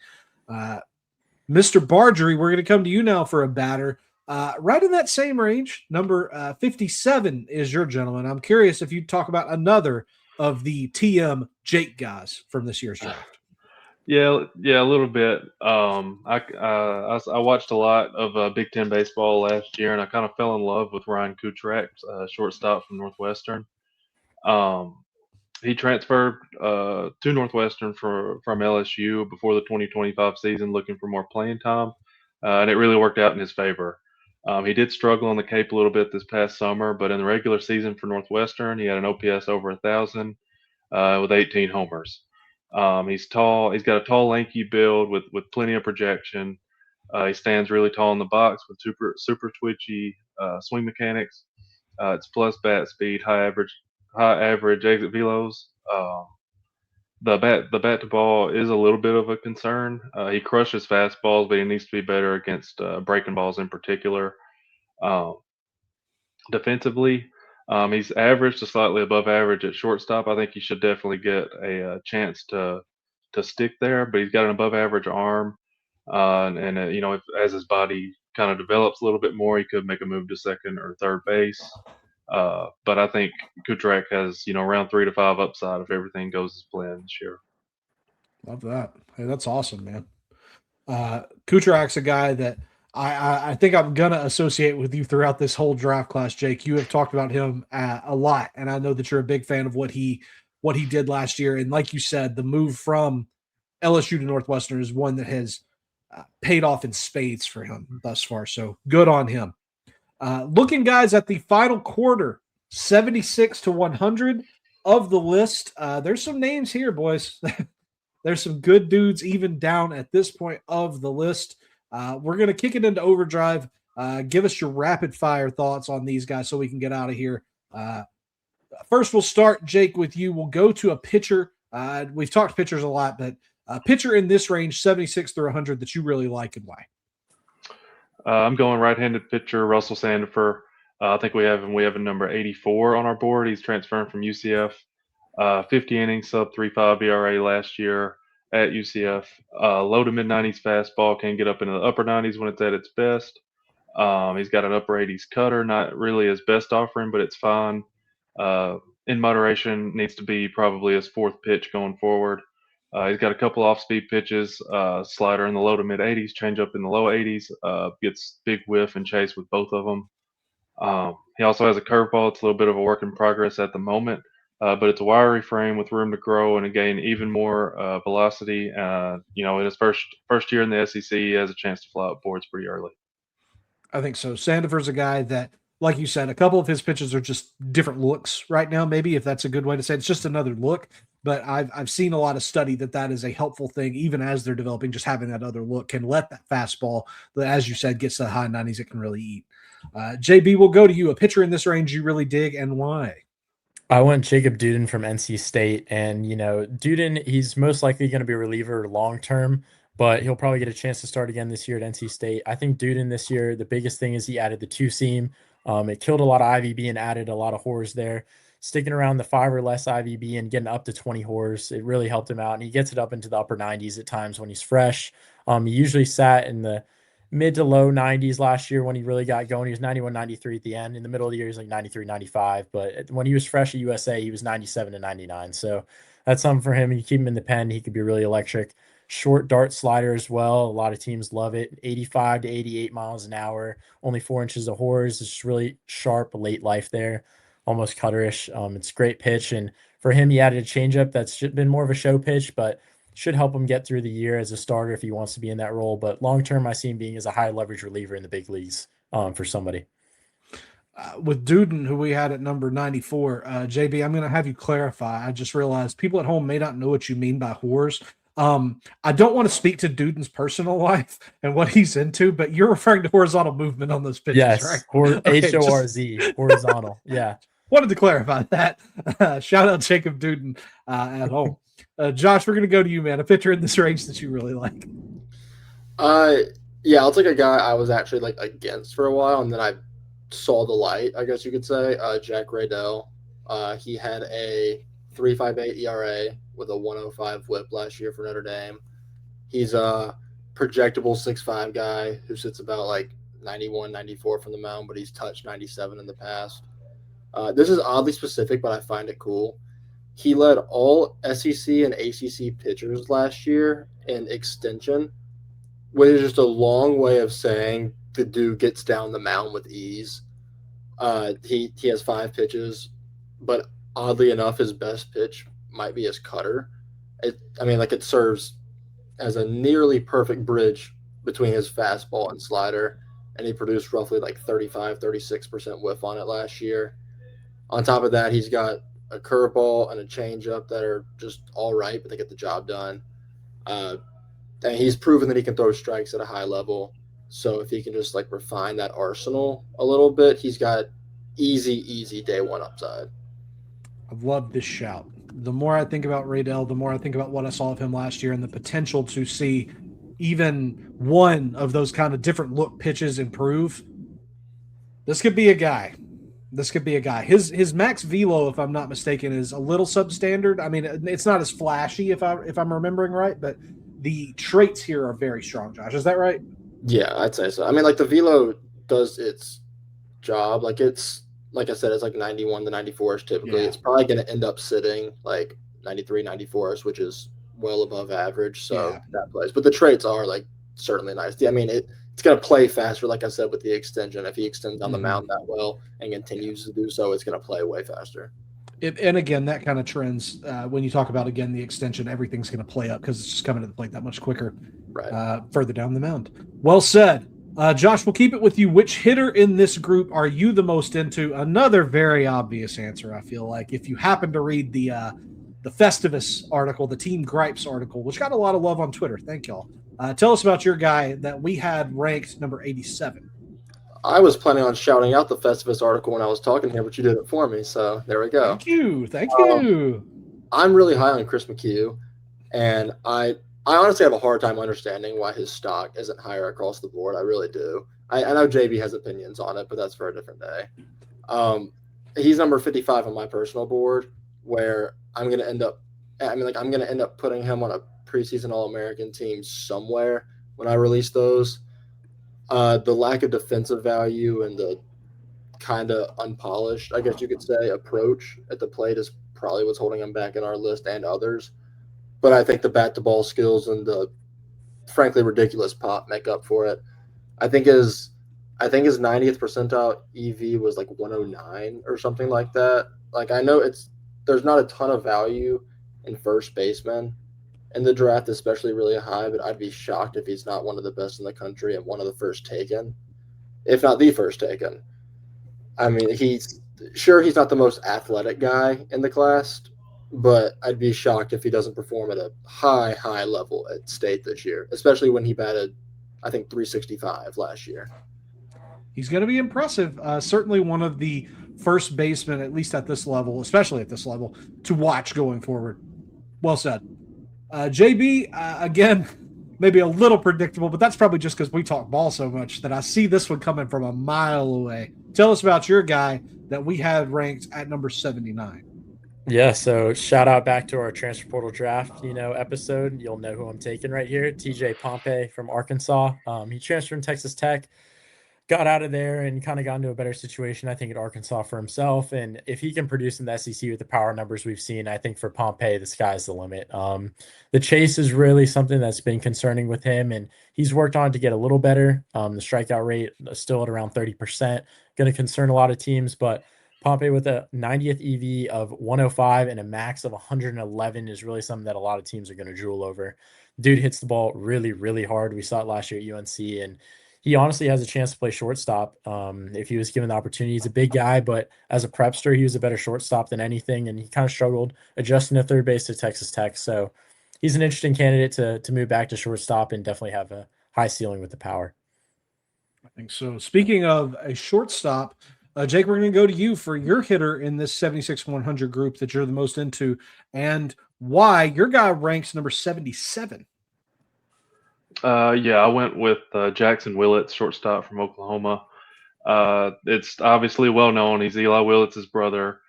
Mr. Bargery, we're going to come to you now for a batter. Right in that same range, number 57 is your gentleman. I'm curious if you'd talk about another of the TM Jake guys from this year's draft. Yeah, a little bit. I watched a lot of Big Ten baseball last year, and I kind of fell in love with Ryan Kuchrak, shortstop from Northwestern. He transferred to Northwestern from LSU before the 2025 season, looking for more playing time, and it really worked out in his favor. He did struggle on the Cape a little bit this past summer, but in the regular season for Northwestern, he had an OPS over 1,000 with 18 homers. He's tall. He's got a tall, lanky build with plenty of projection. He stands really tall in the box with super twitchy swing mechanics. It's plus bat speed, high average exit velos. The bat to ball is a little bit of a concern. He crushes fastballs, but he needs to be better against breaking balls in particular. Um, Defensively, he's average to slightly above average at shortstop. I think he should definitely get a chance to stick there, but he's got an above average arm, and as his body kind of develops a little bit more, he could make a move to second or third base. But I think Kutrek has around 3 to 5 upside if everything goes as planned this year. Love that. Hey, that's awesome, man. Kucherak's a guy that I think I'm gonna associate with you throughout this whole draft class, Jake. You have talked about him a lot, and I know that you're a big fan of what he did last year. And like you said, the move from LSU to Northwestern is one that has paid off in spades for him thus far. So good on him. Looking, guys, at the final quarter, 76 to 100 of the list. There's some names here, boys. There's some good dudes even down at this point of the list. We're going to kick it into overdrive. Give us your rapid fire thoughts on these guys so we can get out of here. First, we'll start, Jake, with you. We'll go to a pitcher. We've talked pitchers a lot, but a pitcher in this range, 76 through 100, that you really like and why. I'm going right-handed pitcher Russell Sandifer. I think we have a number 84 on our board. He's transferring from UCF. 50 innings, sub 3.5 ERA last year at UCF. Low to mid 90s fastball, can get up into the upper 90s when it's at its best. He's got an upper 80s cutter, not really his best offering, but it's fine. In moderation, needs to be probably his fourth pitch going forward. He's got a couple off-speed pitches, slider in the low to mid 80s, changeup in the low 80s, gets big whiff and chase with both of them. He also has a curveball. It's a little bit of a work in progress at the moment. But it's a wiry frame with room to grow and to gain even more velocity. In his first year in the SEC, he has a chance to fly up boards pretty early. I think so. Sandifer's a guy that, like you said, a couple of his pitches are just different looks right now, maybe, if that's a good way to say it. It's just another look. But I've seen a lot of study that is a helpful thing, even as they're developing, just having that other look can let that fastball that, as you said, gets to the high 90s, it can really eat. JB, we'll go to you. A pitcher in this range you really dig and why? I went Jacob Duden from NC State, and Duden, he's most likely going to be a reliever long term, but he'll probably get a chance to start again this year at NC State. I think Duden this year, the biggest thing is he added the two seam. It killed a lot of IVB and added a lot of horrors there. Sticking around the 5 or less IVB and getting up to 20 horrors, it really helped him out, and he gets it up into the upper 90s at times when he's fresh. He usually sat in the mid to low 90s last year when he really got going. He was 91, 93 at the end. In the middle of the year, he was like 93, 95. But when he was fresh at USA, he was 97 to 99. So that's something for him. You keep him in the pen, he could be really electric. Short dart slider as well. A lot of teams love it. 85 to 88 miles an hour. Only 4 inches of horrors. It's just really sharp late life there. Almost cutterish. It's a great pitch. And for him, he added a changeup that's been more of a show pitch, but should help him get through the year as a starter if he wants to be in that role. But long-term, I see him being as a high leverage reliever in the big leagues for somebody. With Duden, who we had at number 94, JB, I'm going to have you clarify. I just realized people at home may not know what you mean by whores. I don't want to speak to Duden's personal life and what he's into, but you're referring to horizontal movement on those pitches, yes, right? H-O-R-Z, horizontal. Yeah. Wanted to clarify that. Shout out Jacob Duden at home. Josh, we're going to go to you, man. A pitcher in this range that you really like. Yeah, I'll take a guy I was actually against for a while, and then I saw the light, I guess you could say. Jack Radell. He had a 3.58 ERA with a 1.05 WHIP last year for Notre Dame. He's a projectable 6'5" guy who sits about 91, 94 from the mound, but he's touched 97 in the past. This is oddly specific, but I find it cool. He led all SEC and ACC pitchers last year in extension, which is just a long way of saying the dude gets down the mound with ease. He has 5 pitches, but oddly enough, his best pitch might be his cutter. It serves as a nearly perfect bridge between his fastball and slider, and he produced roughly 35, 36% whiff on it last year. On top of that, he's got a curveball and a changeup that are just all right, but they get the job done. And he's proven that he can throw strikes at a high level. So if he can just like refine that arsenal a little bit, he's got easy day one upside. I've loved this shout. The more I think about Raydell, the more I think about what I saw of him last year and the potential to see even one of those kind of different look pitches improve. This could be a guy. This could be a guy. His max velo, if I'm not mistaken, is a little substandard. I mean, it's not as flashy if I'm remembering right, but the traits here are very strong. Josh, is that right? Yeah, I'd say so. I mean, like the velo does its job. Like it's like I said, it's like 91 to 94 typically. Yeah. It's probably going to end up sitting like 93, 94, which is well above average. So Yeah. that plays. But the traits are like certainly nice. I mean, it's going to play faster, like I said, with the extension. If he extends on the mound that well and continues to do so, it's going to play way faster. And again, that kind of trends when you talk about, again, the extension, everything's going to play up because it's just coming to the plate that much quicker further down the mound. Well said. Josh, we'll keep it with you. Which hitter in this group are you the most into? Another very obvious answer, I feel like. If you happen to read the Festivus article, the Team Gripes article, which got a lot of love on Twitter. Thank y'all. Tell us about your guy that we had ranked number 87. I was planning on shouting out the Festivus article when I was talking here, but you did it for me. So there we go. Thank you. Thank you. I'm really high on Chris McHugh, and I honestly have a hard time understanding why his stock isn't higher across the board. I really do. I know JB has opinions on it, but that's for a different day. He's number 55 on my personal board, where I'm going to end up – I'm going to end up putting him on a preseason All-American team somewhere when I release those. The lack of defensive value and the kind of unpolished, I guess you could say, approach at the plate is probably what's holding him back in our list and others. But I think the bat-to-ball skills and the, frankly, ridiculous pop make up for it. I think his 90th percentile EV was like 109 or something like that. Like I know there's not a ton of value in first baseman in the draft, especially really high, but I'd be shocked if he's not one of the best in the country and one of the first taken, if not the first taken. I mean, he's not the most athletic guy in the class, but I'd be shocked if he doesn't perform at a high level at state this year, especially when he batted, I think, 365 last year. He's going to be impressive. Certainly one of the first basemen, at least at this level, especially at this level, to watch going forward. Well said. JB, again, maybe a little predictable, but that's probably just because we talk ball so much that I see this one coming from a mile away. Tell us about your guy that we had ranked at number 79. Yeah, so shout out back to our transfer portal draft, episode. You'll know who I'm taking right here. TJ Pompey from Arkansas. He transferred from Texas Tech, got out of there and kind of got into a better situation, I think, at Arkansas for himself. And if he can produce in the SEC with the power numbers we've seen, I think for Pompey, the sky's the limit. The chase is really something that's been concerning with him, and he's worked on it to get a little better. The strikeout rate is still at around 30%. Going to concern a lot of teams, but Pompey with a 90th EV of 105 and a max of 111 is really something that a lot of teams are going to drool over. Dude hits the ball really, really hard. We saw it last year at UNC, and he honestly has a chance to play shortstop if he was given the opportunity. He's a big guy, but as a prepster, he was a better shortstop than anything, and he kind of struggled adjusting to third base to Texas Tech. So he's an interesting candidate to move back to shortstop and definitely have a high ceiling with the power. I think so. Speaking of a shortstop, Jake, we're going to go to you for your hitter in this 76-100 group that you're the most into, and why your guy ranks number 77. I went with Jackson Willits, shortstop from Oklahoma. It's obviously well known. He's Eli Willits' brother.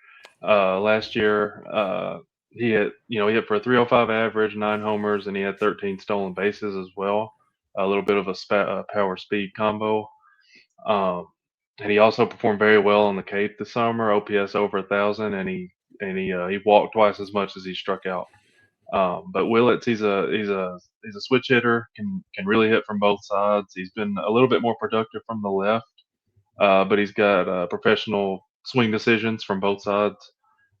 Last year, he hit for a 305 average, 9 homers, and he had 13 stolen bases as well. A little bit of a power speed combo. And he also performed very well on the Cape this summer. OPS over 1,000, and he walked twice as much as he struck out. But Willits, he's a switch hitter, can really hit from both sides. He's been a little bit more productive from the left, but he's got professional swing decisions from both sides.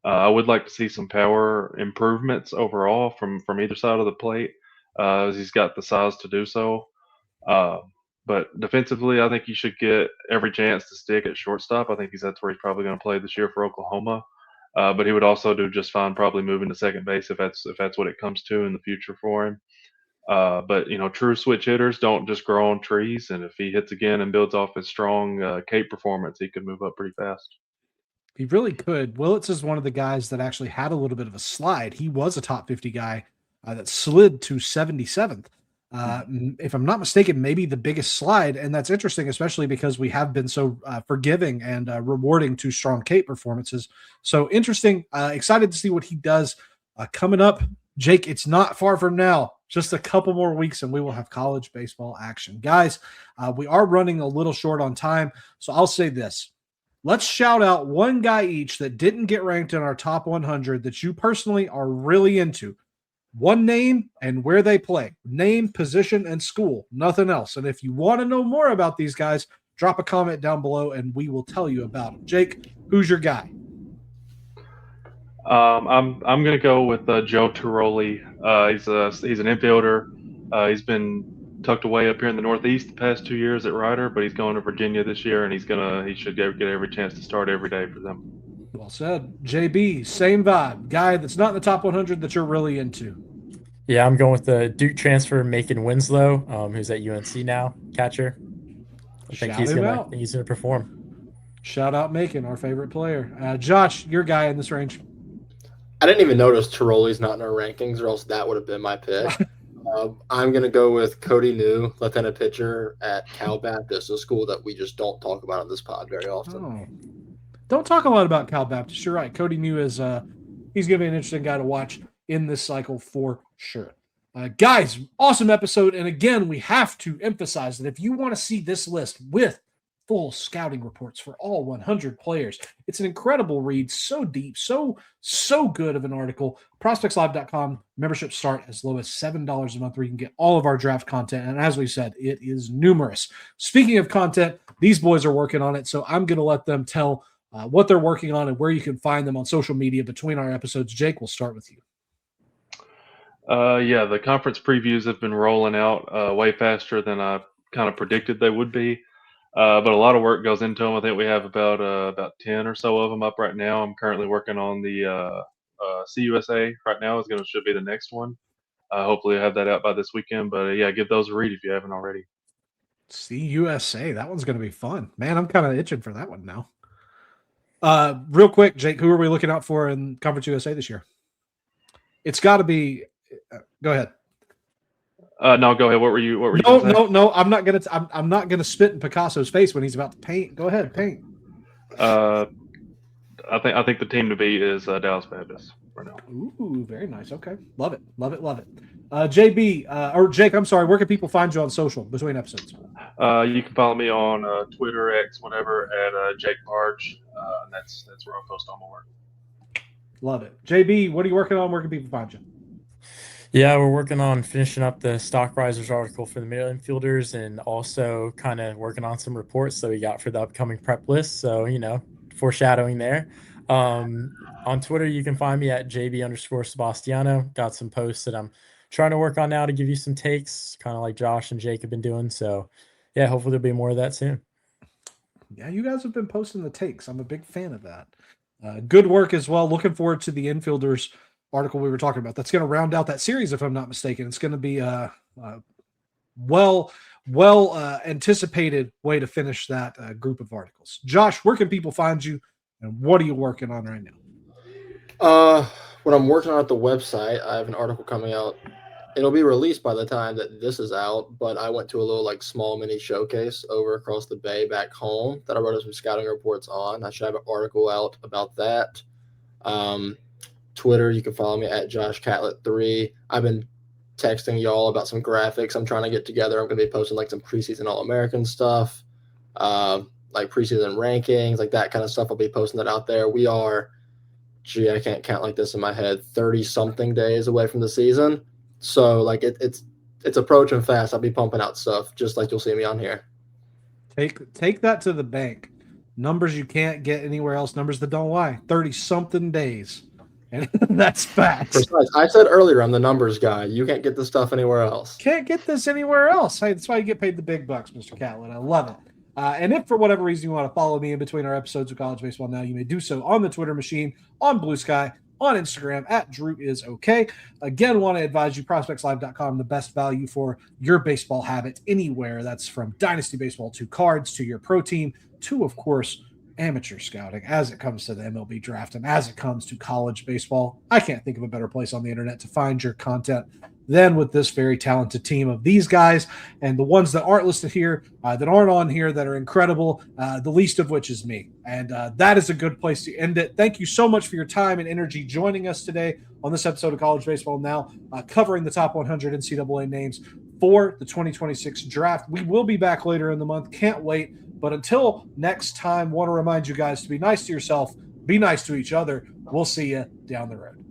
I would like to see some power improvements overall from either side of the plate, as he's got the size to do so. But defensively, I think he should get every chance to stick at shortstop. I think that's where he's probably going to play this year for Oklahoma. But he would also do just fine, probably moving to second base if that's what it comes to in the future for him. But true switch hitters don't just grow on trees, and if he hits again and builds off his strong Cape performance, he could move up pretty fast. He really could. Willits is one of the guys that actually had a little bit of a slide. He was a top 50 guy that slid to 77th. If I'm not mistaken, maybe the biggest slide. And that's interesting, especially because we have been so forgiving and rewarding to strong Cape performances. So interesting. Excited to see what he does coming up. Jake, it's not far from now. Just a couple more weeks and we will have college baseball action. Guys, we are running a little short on time. So I'll say this. Let's shout out one guy each that didn't get ranked in our top 100 that you personally are really into. One name and where they play. Name, position, and school. Nothing else. And if you want to know more about these guys, drop a comment down below and we will tell you about them. Jake, who's your guy? I'm going to go with Joe Tiroli. He's an infielder. He's been tucked away up here in the Northeast the past 2 years at Ryder, but he's going to Virginia this year, and he should get every chance to start every day for them. Well said. JB, same vibe. Guy that's not in the top 100 that you're really into. Yeah, I'm going with the Duke transfer, Macon Winslow, who's at UNC now, catcher. I think he's gonna perform. Shout out Macon, our favorite player. Josh, your guy in this range. I didn't even notice Tiroli's not in our rankings, or else that would have been my pick. I'm going to go with Cody New, left-handed pitcher at Cal Baptist, a school that we just don't talk about on this pod very often. Oh. Don't talk a lot about Cal Baptist. You're right. Cody New is he's going to be an interesting guy to watch in this cycle for sure. Guys, awesome episode. And again, we have to emphasize that if you want to see this list with full scouting reports for all 100 players, it's an incredible read, so deep, so good of an article. ProspectsLive.com memberships start as low as $7 a month, where you can get all of our draft content. And as we said, it is numerous. Speaking of content, these boys are working on it, so I'm going to let them tell what they're working on and where you can find them on social media between our episodes. Jake, we'll start with you. Yeah, the conference previews have been rolling out way faster than I kind of predicted they would be. But a lot of work goes into them. I think we have about 10 or so of them up right now. I'm currently working on the CUSA right now. Should be the next one. Hopefully I have that out by this weekend. But yeah, give those a read if you haven't already. CUSA, that one's going to be fun. Man, I'm kind of itching for that one now. Real quick, Jake, who are we looking out for in Conference USA this year? It's got to be. Go ahead. No, go ahead. What were you? No. I'm not gonna spit in Picasso's face when he's about to paint. Go ahead, paint. I think the team to beat is Dallas Baptist right now. Ooh, very nice. Okay, love it. JB or Jake, I'm sorry. Where can people find you on social between episodes? You can follow me on Twitter, X, whatever, at Jake Barge. That's where I post all my work. Love it. JB, what are you working on? Where can people find you? Yeah, we're working on finishing up the stock risers article for the middle infielders, and also kind of working on some reports that we got for the upcoming prep list. So, foreshadowing there. On Twitter, you can find me at JB_Sebastiano. Got some posts that I'm trying to work on now to give you some takes, kind of like Josh and Jake have been doing. So, yeah, hopefully there'll be more of that soon. Yeah, you guys have been posting the takes. I'm a big fan of that. Good work as well. Looking forward to the infielders article we were talking about. That's going to round out that series, if I'm not mistaken. It's going to be a well anticipated way to finish that group of articles. Josh, where can people find you, and what are you working on right now? What I'm working on at the website, I have an article coming out. It'll be released by the time that this is out, but I went to a little small mini showcase over across the bay back home that I wrote some scouting reports on. I should have an article out about that. Twitter, you can follow me at JoshCatlett3. I've been texting y'all about some graphics I'm trying to get together. I'm going to be posting some preseason All-American stuff, like preseason rankings, like that kind of stuff. I'll be posting that out there. We are, I can't count like this in my head, 30-something days away from the season. So it's approaching fast. I'll be pumping out stuff just like you'll see me on here. Take that to the bank. Numbers you can't get anywhere else. Numbers that don't lie. 30-something days. And that's facts. Precise. I said earlier, I'm the numbers guy. You can't get this stuff anywhere else. Can't get this anywhere else. Hey, that's why you get paid the big bucks, Mr. Catlett. I love it. And if for whatever reason you want to follow me in between our episodes of College Baseball Now, you may do so on the Twitter machine, on Blue Sky, on Instagram at DrewIsOK. Again, want to advise you, prospectslive.com, the best value for your baseball habit anywhere. That's from Dynasty Baseball to cards to your pro team to, of course, amateur scouting as it comes to the MLB draft and as it comes to college baseball. I can't think of a better place on the internet to find your content than with this very talented team of these guys, and the ones that aren't listed here, that aren't on here, that are incredible, the least of which is me. And that is a good place to end it. Thank you so much for your time and energy joining us today on this episode of College Baseball Now, covering the top 100 NCAA names for the 2026 draft. We will be back later in the month. Can't wait. But until next time, want to remind you guys to be nice to yourself, be nice to each other. We'll see you down the road.